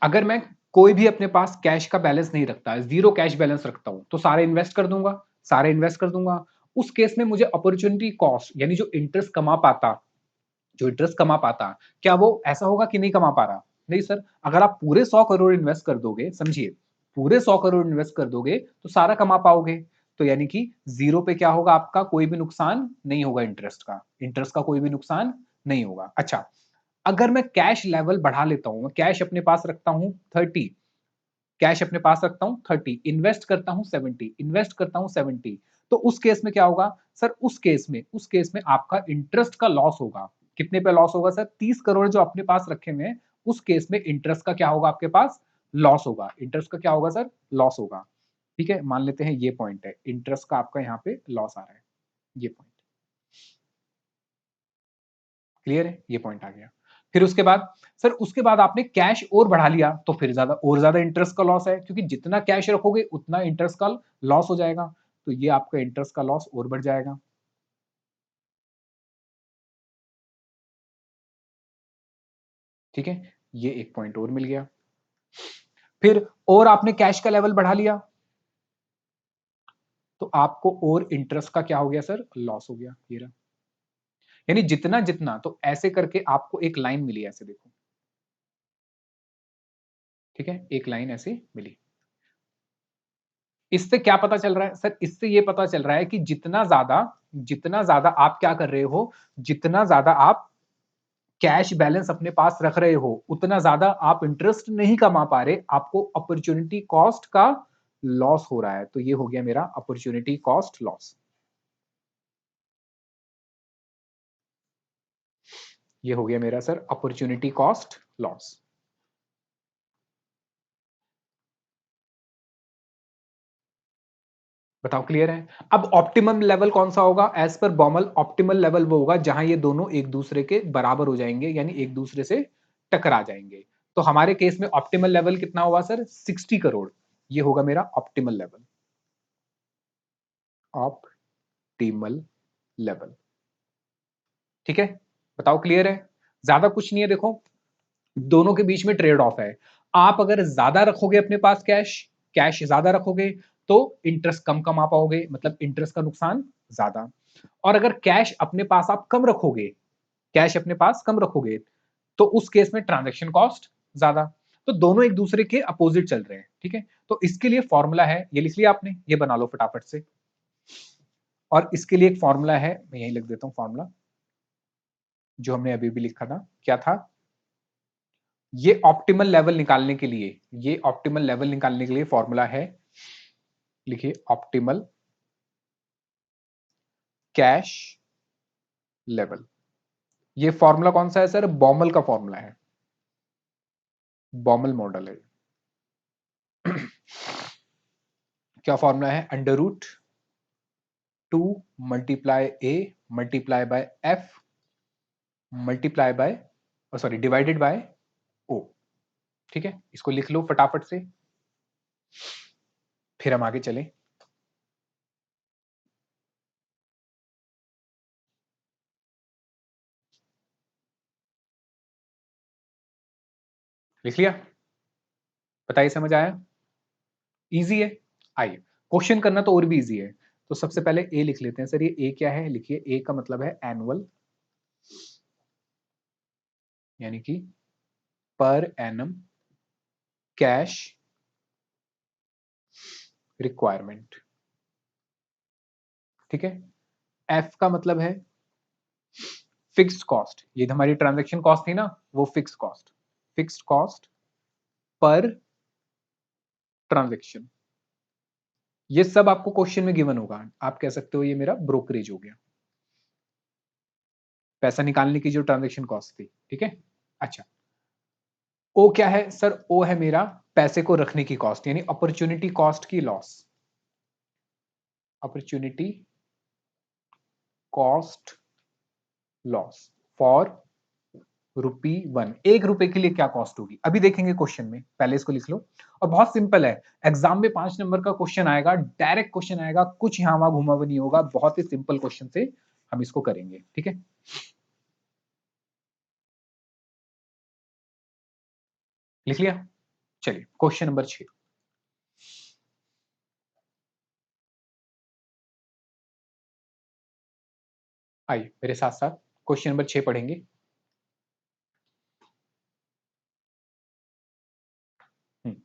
अगर मैं कोई भी अपने पास कैश का बैलेंस नहीं रखता, जीरो कैश बैलेंस रखता हूं, तो सारे इन्वेस्ट कर दूंगा, सारे इन्वेस्ट कर दूंगा। उस केस में मुझे अपॉर्चुनिटी कॉस्ट यानी जो इंटरेस्ट कमा पाता, जो इंटरेस्ट कमा पाता, क्या वो ऐसा होगा कि नहीं कमा पा रहा? नहीं सर। अगर आप पूरे 100 करोड़ इन्वेस्ट कर दोगे, समझिए, पूरे 100 करोड़ इन्वेस्ट कर दोगे तो सारा कमा पाओगे। तो यानी कि जीरो पे क्या होगा? आपका कोई भी नुकसान नहीं होगा, इंटरेस्ट का कोई भी नुकसान नहीं होगा। अच्छा, अगर मैं कैश लेवल बढ़ा लेता हूं, मैं कैश अपने पास रखता हूं 30, कैश अपने पास रखता हूं 30, इन्वेस्ट करता हूं 70, इन्वेस्ट करता हूं 70, तो उस केस में क्या होगा सर? उस केस में आपका इंटरेस्ट का लॉस होगा। कितने पे लॉस होगा सर? 30 करोड़ जो अपने पास रखे हुए हैं, उस केस में इंटरेस्ट का क्या होगा? आपके पास लॉस होगा। इंटरेस्ट का क्या होगा सर? लॉस होगा। ठीक है, मान लेते हैं ये पॉइंट है, इंटरेस्ट का आपका यहाँ पे लॉस आ रहा है। ये पॉइंट क्लियर है? ये पॉइंट आ गया। फिर उसके बाद सर, उसके बाद आपने कैश और बढ़ा लिया, तो फिर ज्यादा इंटरेस्ट का लॉस है, क्योंकि जितना कैश रखोगे उतना इंटरेस्ट का लॉस हो जाएगा, तो ये आपका इंटरेस्ट का लॉस और बढ़ जाएगा। ठीक है, ये एक पॉइंट और मिल गया। फिर और आपने कैश का लेवल बढ़ा लिया, तो आपको और इंटरेस्ट का क्या हो गया सर? लॉस हो गया। ये रहा, यानी जितना जितना, तो ऐसे करके आपको एक लाइन मिली, ऐसे देखो, ठीक है, एक लाइन ऐसे मिली। इससे क्या पता चल रहा है सर? इससे ये पता चल रहा है कि जितना ज्यादा आप क्या कर रहे हो, जितना ज्यादा आप कैश बैलेंस अपने पास रख रहे हो, उतना ज्यादा आप इंटरेस्ट नहीं कमा पा रहे, आपको अपॉर्चुनिटी कॉस्ट का लॉस हो रहा है। तो ये हो गया मेरा अपॉर्चुनिटी कॉस्ट लॉस। ये हो गया मेरा सर अपॉर्चुनिटी कॉस्ट लॉस। बताओ, क्लियर है? अब ऑप्टिमम लेवल कौन सा होगा? As per Baumol optimal level वो होगा जहां ये दोनों एक दूसरे के बराबर हो जाएंगे, यानी एक दूसरे से टकरा जाएंगे। तो हमारे केस में ऑप्टिमल लेवल कितना होगा सर? 60 करोड़। ये होगा मेरा ऑप्टिमल लेवल, ऑप्टिमल लेवल। ठीक है, बताओ, क्लियर है? ज्यादा कुछ नहीं है, देखो, दोनों के बीच में ट्रेड ऑफ है। आप अगर ज्यादा रखोगे अपने पास कैश, कैश ज्यादा रखोगे, तो इंटरेस्ट कम कमा पाओगे, मतलब इंटरेस्ट का नुकसान ज्यादा। और अगर कैश अपने पास आप कम रखोगे, कैश अपने पास कम रखोगे, तो उस केस में ट्रांजैक्शन कॉस्ट ज्यादा। तो दोनों एक दूसरे के अपोजिट चल रहे हैं, ठीक है। तो इसके लिए फॉर्मूला है, ये लिख लिया आपने, ये बना लो फटाफट से। और इसके लिए एक फॉर्मूला है, मैं यही लिख देता हूं फॉर्मूला, जो हमने अभी भी लिखा था, क्या था? ये ऑप्टिमल लेवल निकालने के लिए, ये ऑप्टिमल लेवल निकालने के लिए फॉर्मूला है, लिखिए ऑप्टिमल कैश लेवल। ये फॉर्मूला कौन सा है सर? बॉमल का फॉर्मूला है, बॉमल मॉडल है। क्या फॉर्मूला है? Under root 2 multiply A multiply by F multiply by, sorry, divided by O. ठीक है, इसको लिख लो फटाफट से, फिर हम आगे चलें। लिख लिया? बताइए, समझ आया? इजी है? आइए, क्वेश्चन करना तो और भी इजी है। तो सबसे पहले ए लिख लेते हैं। सर ये ए क्या है? लिखिए, ए का मतलब है एनुअल, यानी कि पर एनम कैश रिक्वायरमेंट। ठीक है, एफ का मतलब है फिक्स्ड कॉस्ट, ये हमारी ट्रांजैक्शन कॉस्ट थी ना, वो fixed cost, fixed cost per transaction. ये सब आपको क्वेश्चन में गिवन होगा, आप कह सकते हो ये मेरा ब्रोकरेज हो गया, पैसा निकालने की जो ट्रांजैक्शन कॉस्ट थी। ठीक है, अच्छा, ओ क्या है सर? ओ है मेरा पैसे को रखने की कॉस्ट, यानी अपॉर्चुनिटी कॉस्ट की loss, opportunity cost loss for ₹1। 1 रुपए के लिए क्या कॉस्ट होगी, अभी देखेंगे क्वेश्चन में, पहले इसको लिख लो। और बहुत सिंपल है, एग्जाम में 5 नंबर का क्वेश्चन आएगा, डायरेक्ट क्वेश्चन आएगा, कुछ यहां वहां घुमा नहीं होगा, बहुत ही सिंपल क्वेश्चन से हम इसको करेंगे। ठीक है, लिख लिया? चलिए क्वेश्चन नंबर 6, आइए मेरे साथ साथ क्वेश्चन नंबर 6 पढ़ेंगे। हम्म,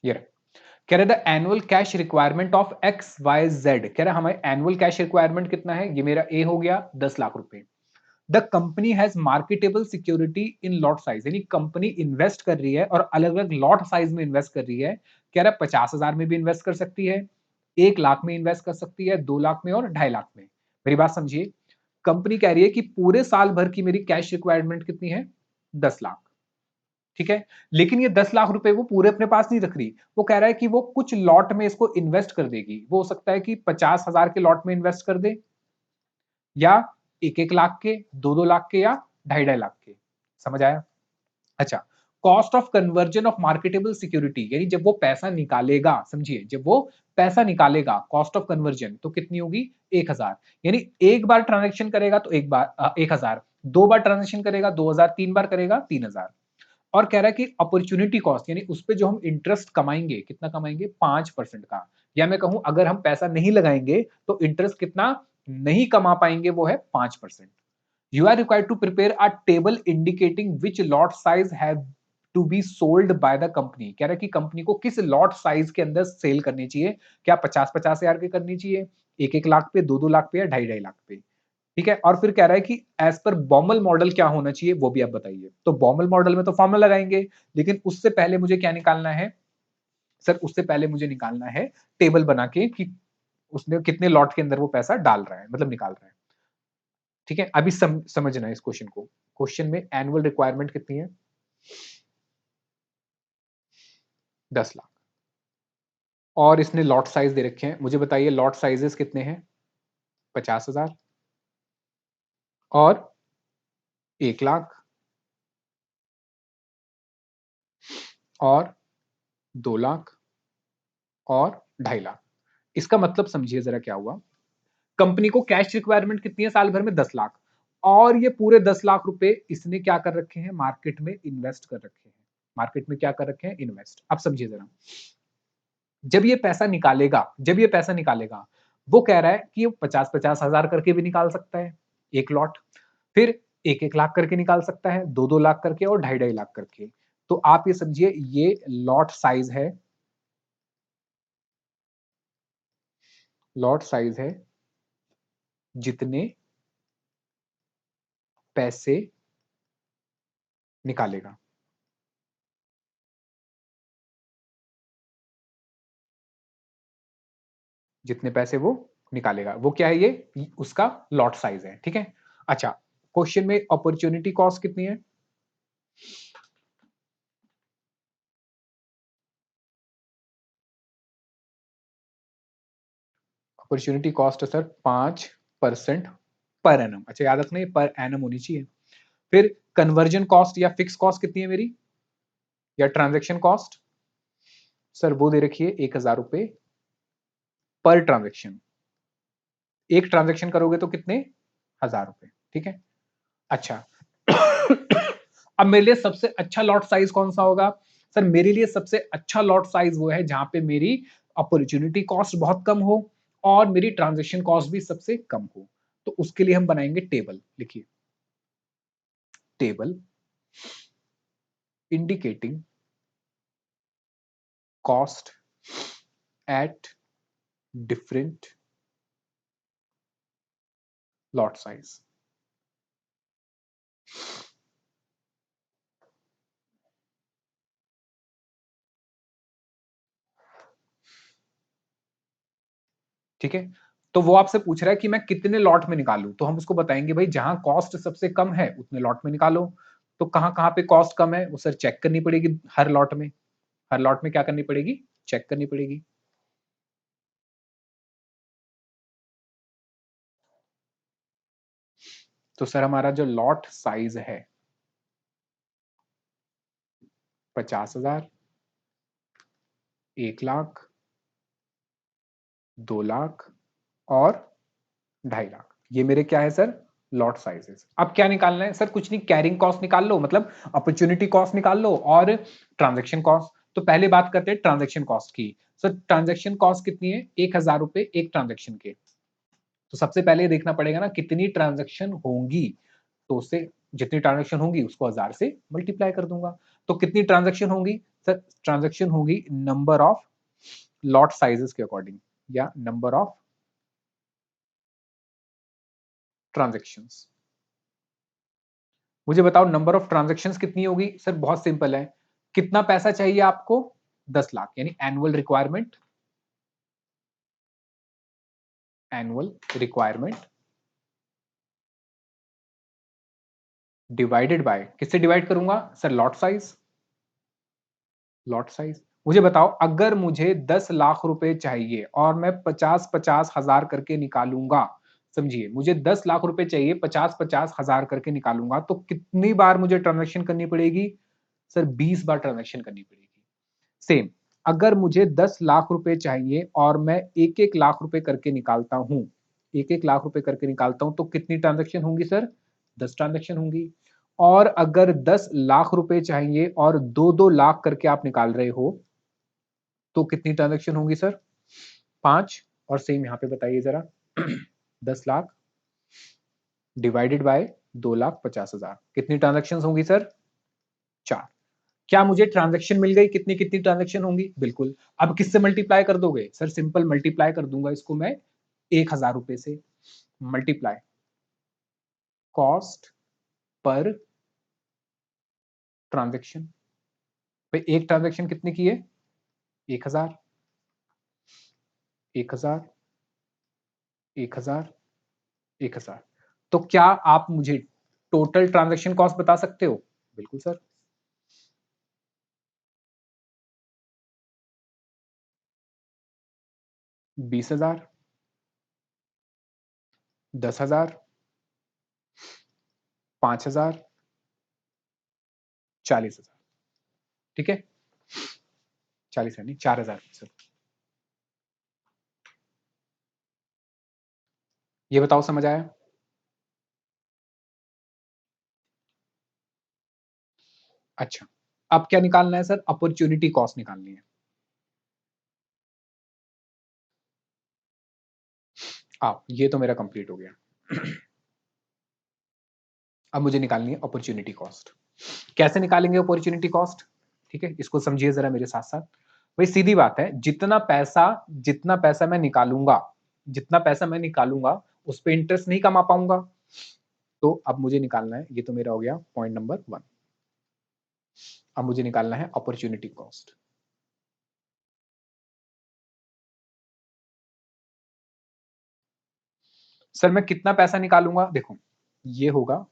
ये रहा, कह रहा था annual cash requirement of X Y Z. कह रहा हमारे एनुअल कैश रिक्वायरमेंट कितना है? ये मेरा ए हो गया, 10 लाख रुपए। The company has marketable security in lot size, यानी कंपनी इन्वेस्ट कर रही है और अलग अलग लॉट साइज में इन्वेस्ट कर रही है। कह रहा है 50,000 में भी इन्वेस्ट कर सकती है, 1 लाख में इन्वेस्ट कर सकती है, 2 लाख में और 2.5 लाख में। मेरी बात समझिए, कंपनी कह रही है कि पूरे साल भर की मेरी कैश रिक्वायरमेंट कितनी है? 10 लाख। ठीक है, लेकिन ये 10 लाख रुपए वो पूरे अपने पास नहीं रख रही, वो कह रहा है कि वो कुछ लॉट में इसको इन्वेस्ट कर देगी। वो हो सकता है कि 50,000 के लॉट में इन्वेस्ट कर दे, या 1-1 लाख के, 2-2 लाख के, या 2.5-2.5 लाख के। समझ आया? अच्छा, cost of conversion of marketable security, यानी जब वो पैसा निकालेगा, समझिए, जब वो पैसा निकालेगा, कॉस्ट ऑफ कन्वर्जन तो कितनी होगी? 1,000। यानी एक बार ट्रांजेक्शन करेगा तो एक बार 1,000, 2 बार ट्रांजेक्शन करेगा 2,000, 3 बार करेगा 3,000। और कह रहा है कि अपॉर्चुनिटी कॉस्ट, यानी उस पे जो हम इंटरेस्ट कमाएंगे, कितना कमाएंगे? 5% का। या मैं कहूं, अगर हम पैसा नहीं लगाएंगे तो इंटरेस्ट कितना नहीं कमा पाएंगे? वो है 5%। You are required to prepare a table indicating which lot size have to be sold by the company. कह रहा है कि कंपनी को किस लॉट साइज के अंदर सेल करनी चाहिए, क्या 50-50 हजार की करनी चाहिए, 1-1 लाख पे, 2-2 लाख पे, या 2.5-2.5 लाख पे। ठीक है, और फिर कह रहा है कि एज पर बॉमल मॉडल क्या होना चाहिए, वो भी आप बताइए। तो बॉमल मॉडल में तो फॉर्मूला लगाएंगे, लेकिन उससे पहले मुझे क्या निकालना है सर? उससे पहले मुझे निकालना है टेबल बना के कि उसने कितने लॉट के अंदर वो पैसा डाल रहा है, मतलब निकाल रहा है। ठीक है, अभी समझना है इस क्वेश्चन को। क्वेश्चन में एनुअल रिक्वायरमेंट कितनी है? 10 लाख। और इसने लॉट साइज दे रखे हैं, मुझे बताइए लॉट साइजेस कितने हैं? 50,000 और 1 लाख और 2 लाख और 2.5 लाख। इसका मतलब समझिए जरा क्या हुआ। कंपनी को कैश रिक्वायरमेंट कितनी है साल भर में? 10 लाख। और ये पूरे 10 लाख रुपए इसने क्या कर रखे हैं? मार्केट में इन्वेस्ट कर रखे हैं। मार्केट में क्या कर रखे हैं, इन्वेस्ट। अब समझिए जरा, जब ये पैसा निकालेगा वो कह रहा है कि ये 50-50 हजार करके भी निकाल सकता है एक लॉट, फिर 1-1 लाख करके निकाल सकता है, 2-2 लाख करके और 2.5-2.5 लाख करके। तो आप ये समझिए ये लॉट साइज है, लॉट साइज है जितने पैसे निकालेगा। जितने पैसे वो निकालेगा, वो क्या है, ये उसका लॉट साइज है, ठीक है। अच्छा, क्वेश्चन में अपॉर्चुनिटी कॉस्ट कितनी है? अपॉर्चुनिटी कॉस्ट है सर 5% पर एनम। अच्छा, याद रखना ये पर एनम होनी चाहिए। फिर कन्वर्जन कॉस्ट या फिक्स कॉस्ट कितनी है मेरी, या ट्रांजेक्शन कॉस्ट? सर वो दे रखी है 1,000 रुपए पर ट्रांजेक्शन। एक ट्रांजेक्शन करोगे तो कितने, 1,000 रुपए, ठीक है। अच्छा अब मेरे लिए सबसे अच्छा लॉट साइज कौन सा होगा? सर मेरे लिए सबसे अच्छा लॉट साइज वो है जहां पे मेरी अपॉर्चुनिटी कॉस्ट बहुत कम हो और मेरी ट्रांजेक्शन कॉस्ट भी सबसे कम हो। तो उसके लिए हम बनाएंगे टेबल, लिखिए, table indicating cost at different lot size. ठीक है, तो वो आपसे पूछ रहा है कि मैं कितने लॉट में निकालूं, तो हम उसको बताएंगे भाई जहां कॉस्ट सबसे कम है उतने लॉट में निकालो। तो कहां कहां पे कॉस्ट कम है वो सर चेक करनी पड़ेगी, हर लॉट में, हर लॉट में क्या करनी पड़ेगी, चेक करनी पड़ेगी। तो सर हमारा जो लॉट साइज है 50,000, 1 लाख, 2 लाख और 2.5 लाख, ये मेरे क्या है सर, लॉट साइजेस। अब क्या निकालना है सर, कुछ नहीं, कैरिंग कॉस्ट निकाल लो, मतलब अपॉर्चुनिटी कॉस्ट निकाल लो और ट्रांजेक्शन कॉस्ट। तो पहले बात करते हैं ट्रांजेक्शन कॉस्ट की। सर ट्रांजेक्शन कॉस्ट कितनी है, 1,000 रुपए एक ट्रांजेक्शन के। तो सबसे पहले देखना पड़ेगा ना कितनी ट्रांजेक्शन होंगी, तो उससे जितनी ट्रांजेक्शन होंगी उसको 1,000 से मल्टीप्लाई कर दूंगा। तो कितनी ट्रांजेक्शन होंगी सर, ट्रांजेक्शन होंगी नंबर ऑफ लॉट साइजेस के अकॉर्डिंग, या नंबर ऑफ ट्रांजेक्शंस। मुझे बताओ नंबर ऑफ ट्रांजेक्शंस कितनी होगी? सर बहुत सिंपल है, कितना पैसा चाहिए आपको, 10 लाख, यानी annual requirement, annual requirement divided by, किससे डिवाइड करूंगा sir, lot size, lot size. मुझे बताओ अगर मुझे 10 लाख रुपए चाहिए और मैं 50-50 हजार करके निकालूंगा, समझिए मुझे 10 लाख रुपए चाहिए, 50-50 हजार करके निकालूंगा, तो कितनी बार मुझे ट्रांजेक्शन करनी पड़ेगी सर, 20 बार ट्रांजेक्शन करनी पड़ेगी। सेम, अगर मुझे 10 लाख रुपए चाहिए और मैं 1-1 लाख रुपए करके निकालता हूं, 1-1 लाख रुपए करके निकालता हूं, तो कितनी ट्रांजेक्शन होंगी सर, 10 ट्रांजेक्शन होंगी। और अगर 10 लाख रुपए चाहिए और 2-2 लाख करके आप निकाल रहे हो, तो कितनी ट्रांजेक्शन होंगी सर, 5। और सेम यहां पे बताइए जरा 10 लाख डिवाइडेड बाय 2,50,000, कितनी ट्रांजेक्शन होंगी सर, 4। क्या मुझे ट्रांजैक्शन मिल गई, कितनी कितनी ट्रांजैक्शन होंगी, बिल्कुल। अब किससे मल्टीप्लाई कर दोगे सर, सिंपल मल्टीप्लाई कर दूंगा इसको मैं 1,000 रुपए से, मल्टीप्लाई कॉस्ट पर ट्रांजैक्शन। भाई एक ट्रांजैक्शन कितने की है, 1,000, 1,000, 1,000, 1,000। तो क्या आप मुझे टोटल ट्रांजैक्शन कॉस्ट बता सकते हो? बिल्कुल सर, 20,000, 10,000, 5,000, 40,000, ठीक है, 40 नहीं 4,000 सर। ये बताओ समझ आया? अच्छा, अब क्या निकालना है सर? अपॉर्चुनिटी कॉस्ट निकालनी है। ये तो मेरा कंप्लीट हो गया। अब मुझे निकालनी है अपॉर्चुनिटी कॉस्ट। कैसे निकालेंगे अपॉर्चुनिटी कॉस्ट? ठीक है, इसको समझिए जरा मेरे साथ साथ। भाई सीधी बात है, जितना पैसा मैं निकालूंगा, जितना पैसा मैं निकालूंगा उस पे इंटरेस्ट नहीं कमा पाऊंगा। तो अब मुझे निकालना है, ये तो मेरा हो गया पॉइंट नंबर 1। अब मुझे निकालना है अपॉर्चुनिटी कॉस्ट। सर मैं कितना पैसा निकालूंगा? देखो, ये होगा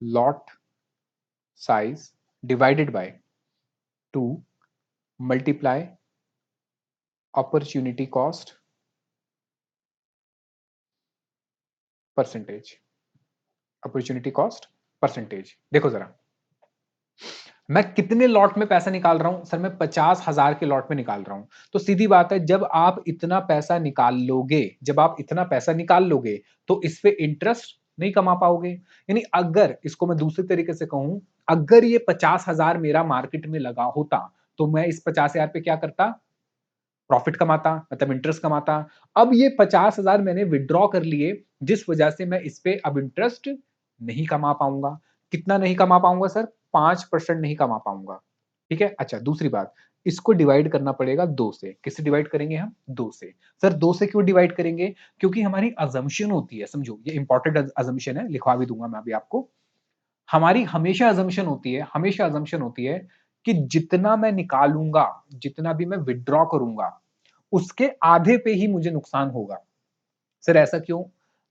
lot size divided by 2 multiply opportunity cost percentage. Opportunity cost percentage. देखो जरा, मैं कितने लॉट में पैसा निकाल रहा हूं? सर मैं 50,000 के लॉट में निकाल रहा हूं। तो सीधी बात है, जब आप इतना पैसा निकाल लोगे, जब आप इतना पैसा निकाल लोगे तो इस पे इंटरेस्ट नहीं कमा पाओगे। यानी अगर इसको मैं दूसरे तरीके से कहूं, अगर ये 50,000 मेरा मार्केट में लगा होता तो मैं इस 50,000 पे क्या करता? प्रॉफिट कमाता, मतलब इंटरेस्ट कमाता। अब ये 50,000 मैंने विड्रॉ कर लिए, जिस वजह से मैं इस पे अब इंटरेस्ट नहीं कमा पाऊंगा। कितना नहीं कमा पाऊंगा सर? 5% नहीं कमा पाऊंगा। ठीक है, अच्छा दूसरी बात, इसको डिवाइड करना पड़ेगा 2 से। किससे डिवाइड करेंगे हम? 2 से। सर 2 से क्यों डिवाइड करेंगे? क्योंकि हमारी अजम्पशन होती है, समझो ये इंपॉर्टेंट अजम्पशन है, लिखवा भी दूंगा मैं अभी आपको। हमारी हमेशा अजम्पशन होती है, हमेशा अजम्पशन होती है कि जितना मैं निकालूंगा, जितना भी मैं विड्रॉ करूंगा, उसके आधे पे ही मुझे नुकसान होगा। सर ऐसा क्यों?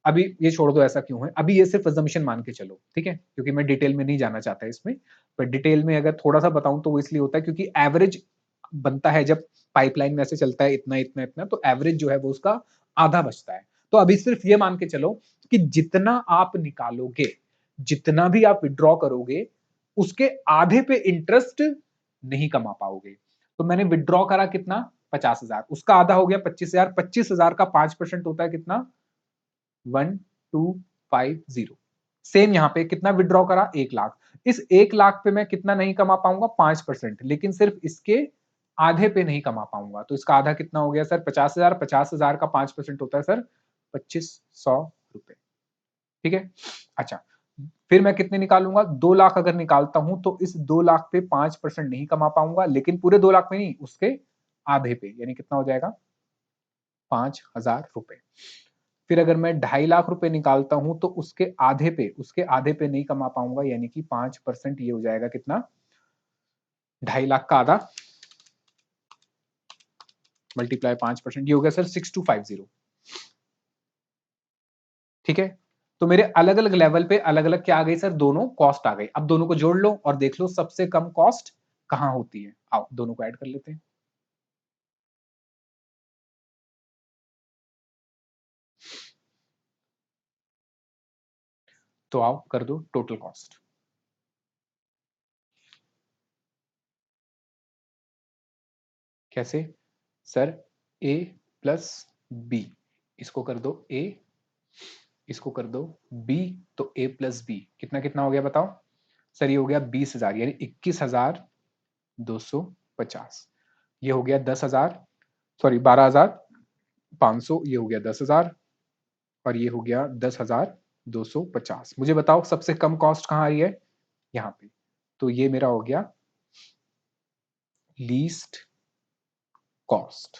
अभी ये छोड़ दो ऐसा क्यों है, अभी ये सिर्फ अजम्पशन मान के चलो, ठीक है, क्योंकि मैं डिटेल में नहीं जाना चाहता इसमें। पर डिटेल में अगर थोड़ा सा बताऊं तो वो इसलिए होता है क्योंकि एवरेज बनता है, जब पाइपलाइन में ऐसे चलता है इतना इतना इतना, तो एवरेज जो है वो उसका आधा बचता है। तो अभी सिर्फ ये मान के चलो कि जितना आप निकालोगे, जितना भी आप विड्रॉ करोगे, उसके आधे पे इंटरेस्ट नहीं कमा पाओगे। तो मैंने विड्रॉ करा कितना? 50,000, उसका आधा हो गया 25,000। 25,000 का 5% होता है कितना? 1250। सेम यहां पे कितना विड्रॉ करा? 1 लाख। इस 1 लाख पे मैं कितना नहीं कमा पाऊंगा? 5%, लेकिन सिर्फ इसके आधे पे नहीं कमा पाऊंगा। तो इसका आधा कितना हो गया सर? 50,000। 50,000 का 5% होता है सर 2500 रुपए। ठीक है, अच्छा फिर मैं कितने निकालूंगा? 2 लाख अगर निकालता हूं तो इस 2 लाख पे 5% नहीं कमा पाऊंगा, लेकिन पूरे 2 लाख में नहीं, उसके आधे पे, यानी कितना हो जाएगा? 5,000 रुपए। फिर अगर मैं 2.5 लाख रुपए निकालता हूं तो उसके आधे पे नहीं कमा पाऊंगा, यानी कि 5%, ये हो जाएगा कितना? 2.5 लाख का आधा मल्टीप्लाई 5%, ये हो गया सर 6250। ठीक है, तो मेरे अलग अलग लेवल पे अलग अलग क्या आ गई सर? दोनों कॉस्ट आ गई। अब दोनों को जोड़ लो और देख लो सबसे कम कॉस्ट कहां होती है। आओ दोनों को ऐड कर लेते हैं। तो आओ कर दो टोटल कॉस्ट। कैसे? सर ए प्लस बी, इसको कर दो ए, इसको कर दो बी। तो ए प्लस बी कितना कितना हो गया बताओ? सर ये हो गया 20,000, यानी 21,250। ये हो गया 10,000, सॉरी 12,500। ये हो गया 10,000 और ये हो गया 10,250। मुझे बताओ सबसे कम कॉस्ट कहां आ रही है? यहाँ पे। तो ये मेरा हो गया लीस्ट कॉस्ट।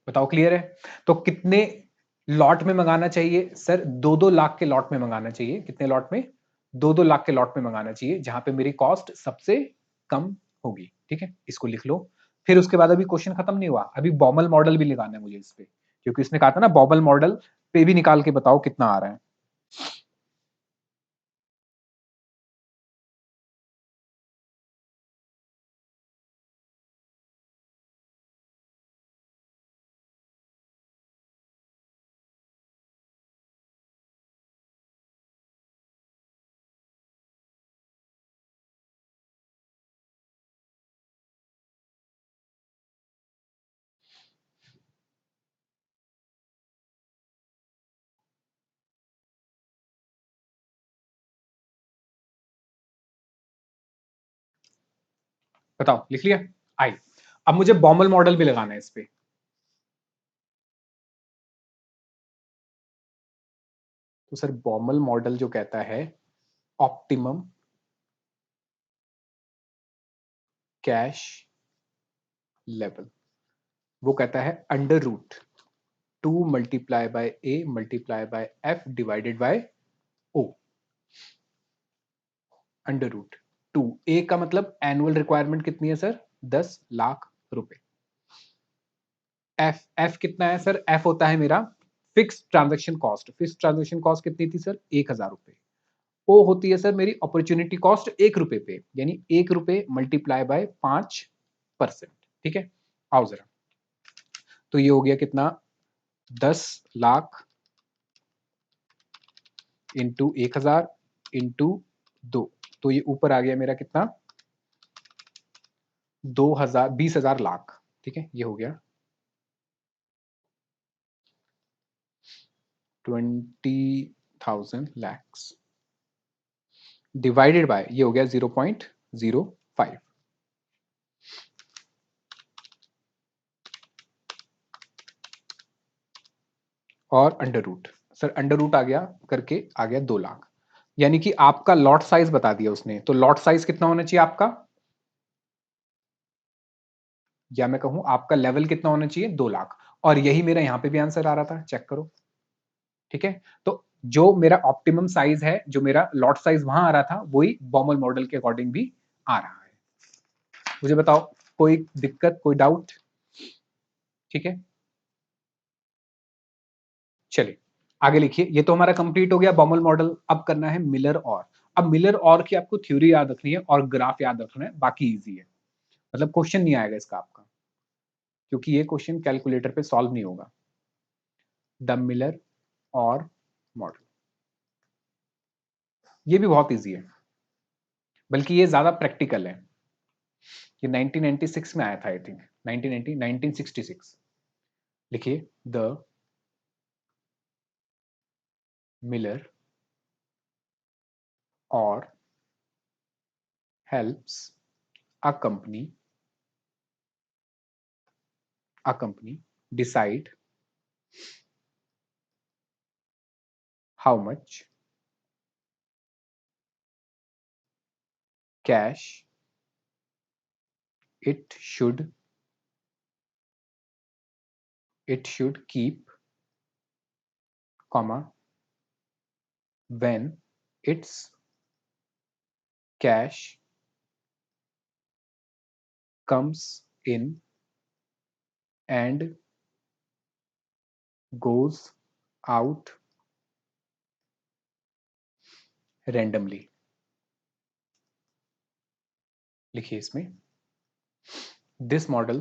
बताओ क्लियर है? तो कितने लॉट में मंगाना चाहिए सर? 2-2 लाख के लॉट में मंगाना चाहिए। कितने लॉट में? 2-2 लाख के लॉट में मंगाना चाहिए, जहां पे मेरी कॉस्ट सबसे कम होगी। ठीक है, इसको लिख लो। फिर उसके बाद अभी क्वेश्चन खत्म नहीं हुआ, अभी बॉमल मॉडल भी लगाना है मुझे इस पे, क्योंकि इसने कहा था ना बॉमल मॉडल पे भी निकाल के बताओ कितना आ रहा है। बताओ, लिख लिया? आई। अब मुझे बॉमल मॉडल भी लगाना है इस पे। तो सर बॉमल मॉडल जो कहता है ऑप्टिमम कैश लेवल, वो कहता है under root 2 multiply by A multiply by F divided by O. Under root 2, A का मतलब एनुअल रिक्वायरमेंट कितनी है सर? 10 लाख रुपए। एफ, एफ कितना है सर? एफ होता है मेरा fix transaction cost. Fix transaction cost कितनी थी सर? 1000 रुपए। ओ होती है सर मेरी अपॉर्चुनिटी कॉस्ट 1 रुपए पे, यानी 1 रुपए मल्टीप्लाई बाय 5%। ठीक है, आओ जरा, तो ये हो गया कितना? 10 लाख इंटू 1000 इंटू 2, तो ये ऊपर आ गया मेरा कितना? 2000, 20,000 लाख। ठीक है, ये हो गया 20,000 lakhs डिवाइडेड बाय, ये हो गया 0.05 और under root. Sir under root आ गया करके आ गया 2 लाख, यानी कि आपका लॉट साइज बता दिया उसने। तो लॉट साइज कितना होना चाहिए आपका, या मैं कहूं आपका लेवल कितना होना चाहिए? 2 लाख। और यही मेरा यहां पे भी आंसर आ रहा था, चेक करो। ठीक है, तो जो मेरा ऑप्टिमम साइज है, जो मेरा लॉट साइज वहां आ रहा था, वही बॉमल मॉडल के अकॉर्डिंग भी आ रहा है। मुझे बताओ, कोई दिक्कत, कोई डाउट? ठीक है, चलिए आगे लिखिए। ये तो हमारा कंप्लीट हो गया बॉमल मॉडल। अब करना है मिलर और। अब मिलर और की आपको थ्योरी याद रखनी है और ग्राफ याद रखना है, बाकी इजी है। मतलब क्वेश्चन नहीं आएगा इसका आपका, क्योंकि ये क्वेश्चन कैलकुलेटर पे सॉल्व नहीं होगा। द मिलर और मॉडल, ये भी बहुत इजी है, बल्कि ये ज्यादा प्रैक्टिकल है। ये 1996 में आया था, आई थिंक 1990, 1966। लिखिए, द मिलर और helps a company decide how much cash it should keep, comma, when its cash comes in and goes out randomly। लिखिए इसमें, this model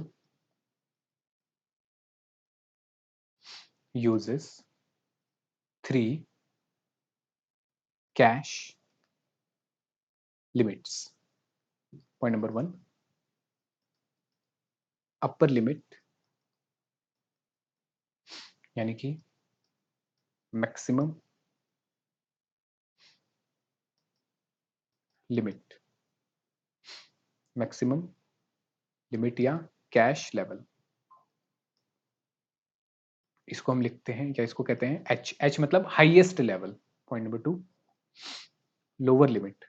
uses 3 cash limits। Point number 1, upper limit, यानी कि maximum limit, maximum limit या cash level, इसको हम लिखते हैं, या इसको कहते हैं एच। एच मतलब highest level. Point number 2, lower limit,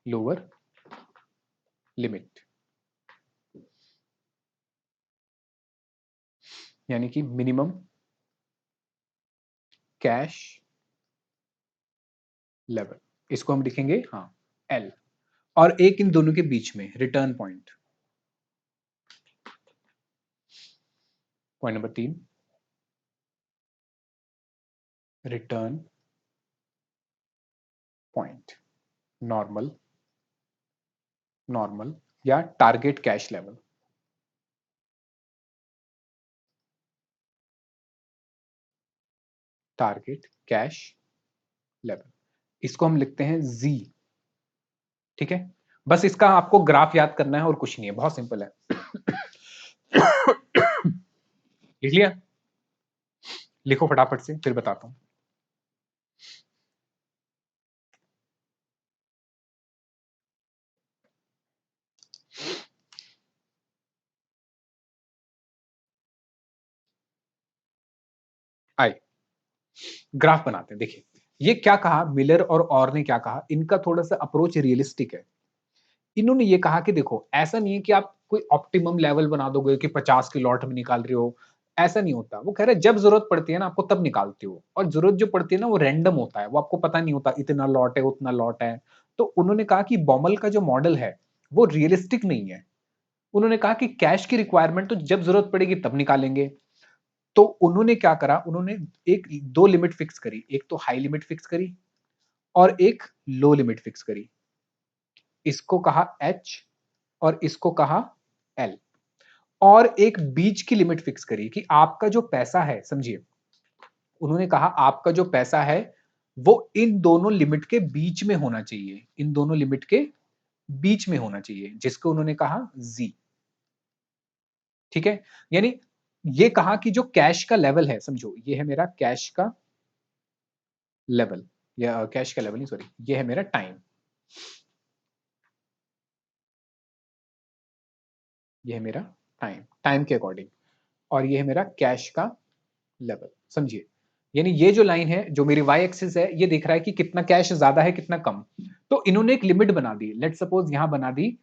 lower limit, यानी कि मिनिमम कैश लेवल, इसको हम लिखेंगे हाँ एल। और एक इन दोनों के बीच में return point. Point number 3, return point, normal, normal या target cash level. Target cash level, इसको हम लिखते हैं जी। ठीक है, बस इसका आपको ग्राफ याद करना है और कुछ नहीं है, बहुत सिंपल है। लिख लिया? लिखो फटाफट से, फिर बताता हूं। आई। ग्राफ बनाते हैं, देखिए ये क्या कहा मिलर और ने क्या कहा, इनका थोड़ा सा अप्रोच रियलिस्टिक है। इन्होंने ये कहा कि देखो ऐसा नहीं है कि आप कोई ऑप्टिमम लेवल बना दोगे कि 50 की लॉट में निकाल रहे हो, ऐसा नहीं होता। वो कह रहे हैं जब जरूरत पड़ती है ना आपको तब निकालते हो, और जरूरत जो पड़ती है ना वो रैंडम होता है, वो आपको पता नहीं होता इतना लॉट है उतना लॉट है। तो उन्होंने कहा कि बॉमल का जो मॉडल है वो रियलिस्टिक नहीं है। उन्होंने कहा कि कैश की रिक्वायरमेंट तो जब जरूरत पड़ेगी तब निकालेंगे। तो उन्होंने क्या करा, उन्होंने एक दो लिमिट फिक्स करी, एक तो हाई लिमिट फिक्स करी और एक लो लिमिट फिक्स करी। इसको कहा एच और इसको कहा एल, और एक बीच की लिमिट फिक्स करी कि आपका जो पैसा है, समझिए उन्होंने कहा आपका जो पैसा है वो इन दोनों लिमिट के बीच में होना चाहिए, इन दोनों लिमिट के बीच में होना चाहिए, जिसको उन्होंने कहा जी। ठीक है, यानी ये कहा कि जो कैश का लेवल है, समझो ये है मेरा कैश का लेवल, या कैश का लेवल नहीं सॉरी, ये है मेरा टाइम, ये है मेरा टाइम, टाइम के अकॉर्डिंग, और ये है मेरा कैश का लेवल, समझिए। यानी ये जो लाइन है जो मेरी वाई एक्सिस है ये दिख रहा है कि कितना कैश ज्यादा है कितना कम। तो इन्होंने एक लिमिट बना दी, लेट सपोज यहां बना दी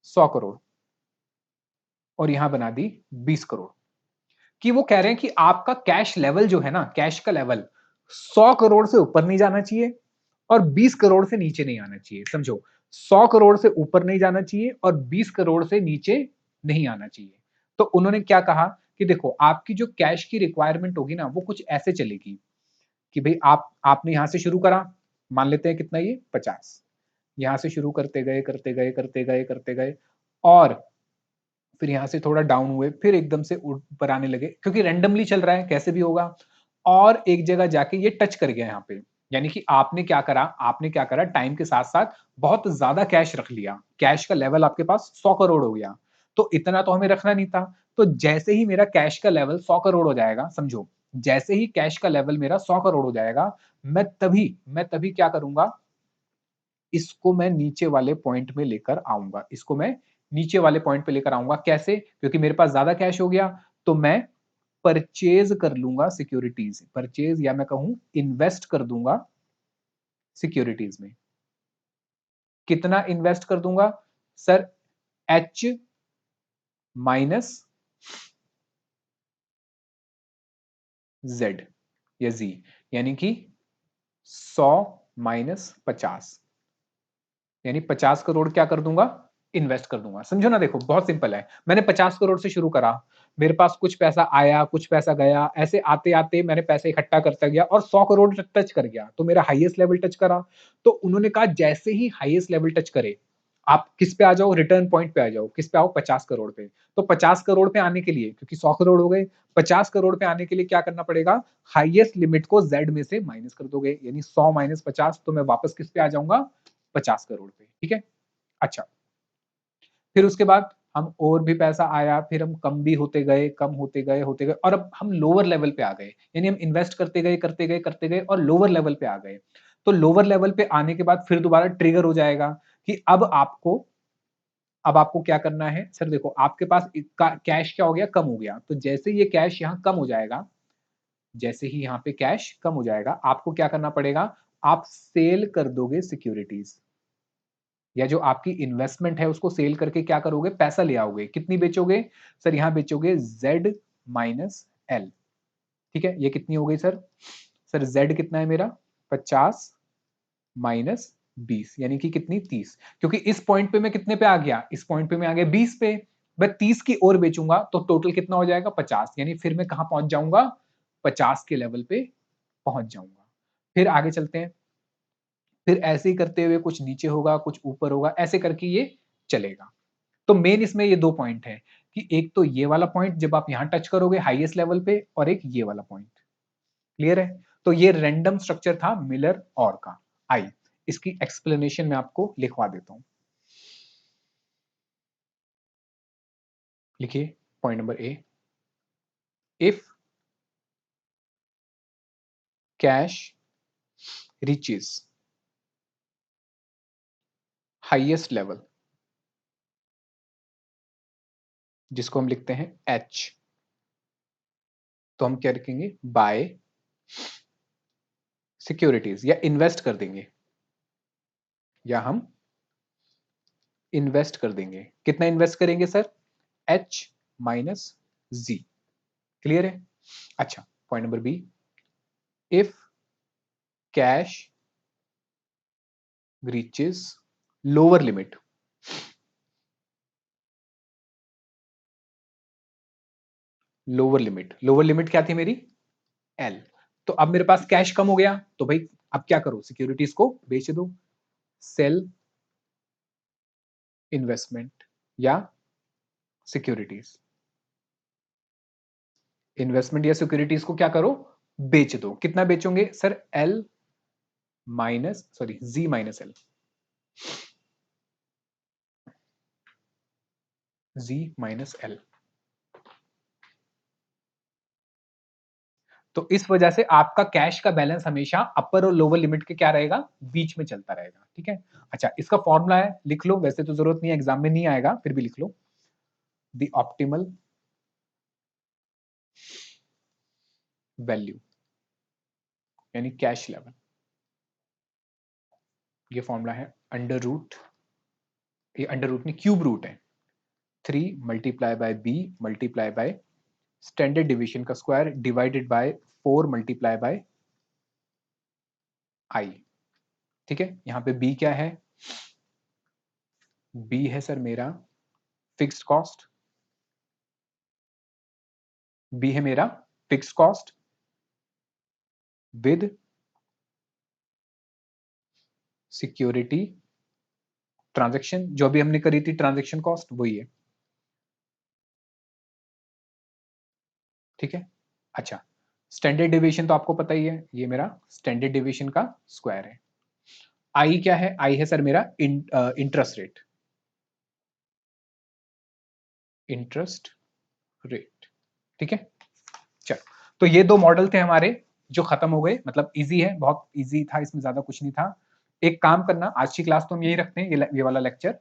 100 करोड़ और यहां बना दी 20 करोड़, कि वो कह रहे हैं कि आपका कैश लेवल जो है ना, कैश का लेवल 100 करोड़ से ऊपर नहीं जाना चाहिए और 20 करोड़ से नीचे नहीं आना चाहिए, समझो 100 करोड़ से ऊपर नहीं जाना चाहिए और 20 करोड़ से नीचे नहीं आना चाहिए। तो उन्होंने क्या कहा कि देखो आपकी जो कैश की रिक्वायरमेंट होगी ना वो कुछ ऐसे चलेगी कि भाई आपने यहां से शुरू करा, मान लेते हैं कितना, ये 50, यहां से शुरू करते गए करते गए करते गए करते गए, और फिर यहां से थोड़ा डाउन हुए, फिर एकदम से ऊपर आने लगे क्योंकि रैंडमली चल रहा है कैसे भी होगा, और एक जगह जाके ये टच कर गया यहाँ पे। यानी कि आपने क्या करा टाइम के साथ साथ बहुत ज्यादा कैश रख लिया, कैश का लेवल आपके पास 100 करोड़ हो गया। तो इतना तो हमें रखना नहीं था। तो जैसे ही मेरा कैश का लेवल 100 करोड़ हो जाएगा, समझो जैसे ही कैश का लेवल मेरा 100 करोड़ हो जाएगा, मैं तभी क्या करूंगा, इसको मैं नीचे वाले पॉइंट में लेकर आऊंगा, इसको मैं नीचे वाले पॉइंट पे लेकर आऊंगा। कैसे? क्योंकि मेरे पास ज्यादा कैश हो गया, तो मैं परचेज कर लूंगा सिक्योरिटीज, परचेज या मैं कहूं इन्वेस्ट कर दूंगा सिक्योरिटीज में। कितना इन्वेस्ट कर दूंगा सर? एच माइनस जेड या जी, यानी कि 100 - 50, यानी 50 करोड़ क्या कर दूंगा, इन्वेस्ट कर दूंगा। समझो ना, देखो बहुत सिंपल है, मैंने 50 करोड़ से शुरू करा, मेरे पास कुछ पैसा आया कुछ पैसा गया, ऐसे आते आते मैंने पैसे इकट्ठा करता गया और 100 करोड़ टच कर गया, तो मेरा हाईएस्ट लेवल टच करा। तो उन्होंने कहा जैसे ही हाईएस्ट लेवल टच करे, आप किस पे आ जाओ, रिटर्न पॉइंट पे आ जाओ, किस पे आओ, 50 करोड़ पे। तो 50 करोड़ पे आने के लिए, क्योंकि 100 करोड़ हो गए, 50 करोड़ पे आने के लिए क्या करना पड़ेगा, हाईएस्ट लिमिट को जेड में से माइनस कर दोगे, यानी 100 - 50, तो मैं वापस किस पे आ जाऊंगा, 50 करोड़ पे। ठीक है, अच्छा, फिर उसके बाद हम और भी पैसा आया, फिर हम कम भी होते गए, कम होते गए होते गए, और अब हम लोअर लेवल पे आ गए, यानी हम इन्वेस्ट करते गए करते गए करते गए और लोअर लेवल पे आ गए। तो लोअर लेवल पे आने के बाद फिर दोबारा ट्रिगर हो जाएगा कि अब आपको क्या करना है सर, देखो आपके पास कैश क्या हो गया, कम हो गया, तो जैसे ये कैश यहाँ कम हो जाएगा, जैसे ही यहाँ पे कैश कम हो जाएगा, आपको क्या करना पड़ेगा, आप सेल कर दोगे सिक्योरिटीज, या जो आपकी इन्वेस्टमेंट है उसको सेल करके क्या करोगे, पैसा ले आओगे। कितनी बेचोगे सर, यहां बेचोगे Z माइनस L। ठीक है, ये कितनी हो गई सर, सर Z कितना है मेरा, 50 - 20, यानी कि कितनी, 30, क्योंकि इस पॉइंट पे मैं कितने पे आ गया, इस पॉइंट पे मैं आ गया 20 पे, मैं 30 की और बेचूंगा तो टोटल कितना हो जाएगा, 50, यानी फिर मैं कहां पहुंच जाऊंगा, 50 के लेवल पे पहुंच जाऊंगा। फिर आगे चलते हैं, फिर ऐसे ही करते हुए कुछ नीचे होगा कुछ ऊपर होगा, ऐसे करके ये चलेगा। तो मेन इसमें ये दो पॉइंट है कि एक तो ये वाला पॉइंट जब आप यहां टच करोगे हाईएस्ट लेवल पे, और एक ये वाला पॉइंट। क्लियर है? तो ये रैंडम स्ट्रक्चर था मिलर और का। आई, इसकी एक्सप्लेनेशन मैं आपको लिखवा देता हूं। लिखिए, point number A, if cash reaches highest level, जिसको हम लिखते हैं एच, तो हम क्या रखेंगे, बाय सिक्योरिटीज, या इन्वेस्ट कर देंगे, या हम इन्वेस्ट कर देंगे। कितना इन्वेस्ट करेंगे sir, H minus Z। Clear है? अच्छा, point number B, if cash reaches lower limit, lower limit क्या थी मेरी, L। तो अब मेरे पास कैश कम हो गया, तो भाई अब क्या करो, सिक्योरिटीज को बेच दो, सेल इन्वेस्टमेंट या सिक्योरिटीज, इन्वेस्टमेंट या सिक्योरिटीज को क्या करो, बेच दो। कितना बेचोगे sir, L minus sorry Z minus L, Z minus L। तो इस वजह से आपका कैश का बैलेंस हमेशा अपर और लोअर लिमिट के क्या रहेगा, बीच में चलता रहेगा। ठीक है, अच्छा इसका फॉर्मूला है, लिख लो, वैसे तो जरूरत नहीं है, एग्जाम में नहीं आएगा, फिर भी लिख लो, द ऑप्टिमल वैल्यू यानी कैश लेवल, ये फॉर्मूला है अंडर रूट, ये अंडर रूट नहीं क्यूब रूट है, 3 multiply by B multiply by standard deviation का square divided by 4 multiply by I. ठीक है, यहां पे बी क्या है, बी है सर मेरा फिक्स्ड कॉस्ट, बी है मेरा fixed cost with security transaction, जो भी हमने करी थी ट्रांजैक्शन कॉस्ट वही है। ठीक है, अच्छा स्टैंडर्ड डिवीजन तो आपको पता ही है, ये मेरा स्टैंडर्ड डिवीजन का स्क्वायर है। आई क्या है, आई है सर मेरा इंटरेस्ट रेट, इंटरेस्ट रेट। ठीक है, चलो, तो ये दो मॉडल थे हमारे जो खत्म हो गए, मतलब इजी है, बहुत इजी था, इसमें ज्यादा कुछ नहीं था। एक काम करना, आज की क्लास तो हम यही रखते हैं, ये वाला लेक्चर।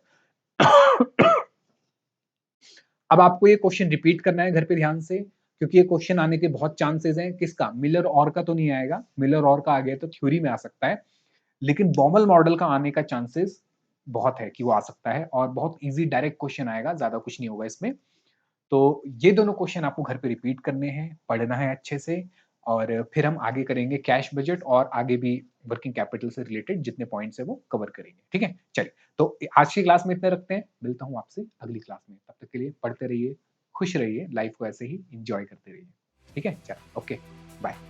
अब आपको ये क्वेश्चन रिपीट करना है घर पे ध्यान से, क्योंकि ये क्वेश्चन आने के बहुत चांसेस हैं। किसका, मिलर और का तो नहीं आएगा, मिलर और का आ गया तो थ्योरी में आ सकता है, लेकिन बॉमल मॉडल का आने का चांसेस बहुत है कि वो आ सकता है, और बहुत इजी डायरेक्ट क्वेश्चन आएगा, ज्यादा कुछ नहीं होगा इसमें। तो ये दोनों क्वेश्चन आपको घर पे रिपीट करने हैं, पढ़ना है अच्छे से, और फिर हम आगे करेंगे कैश बजट, और आगे भी वर्किंग कैपिटल से रिलेटेड जितने पॉइंट्स है वो कवर करेंगे। ठीक है, चलिए, तो आज की क्लास में इतना रखते हैं, मिलता हूँ आपसे अगली क्लास में, तब तक के लिए पढ़ते रहिए, खुश रहिए, लाइफ को ऐसे ही इंजॉय करते रहिए। ठीक है, चलो, ओके, बाय।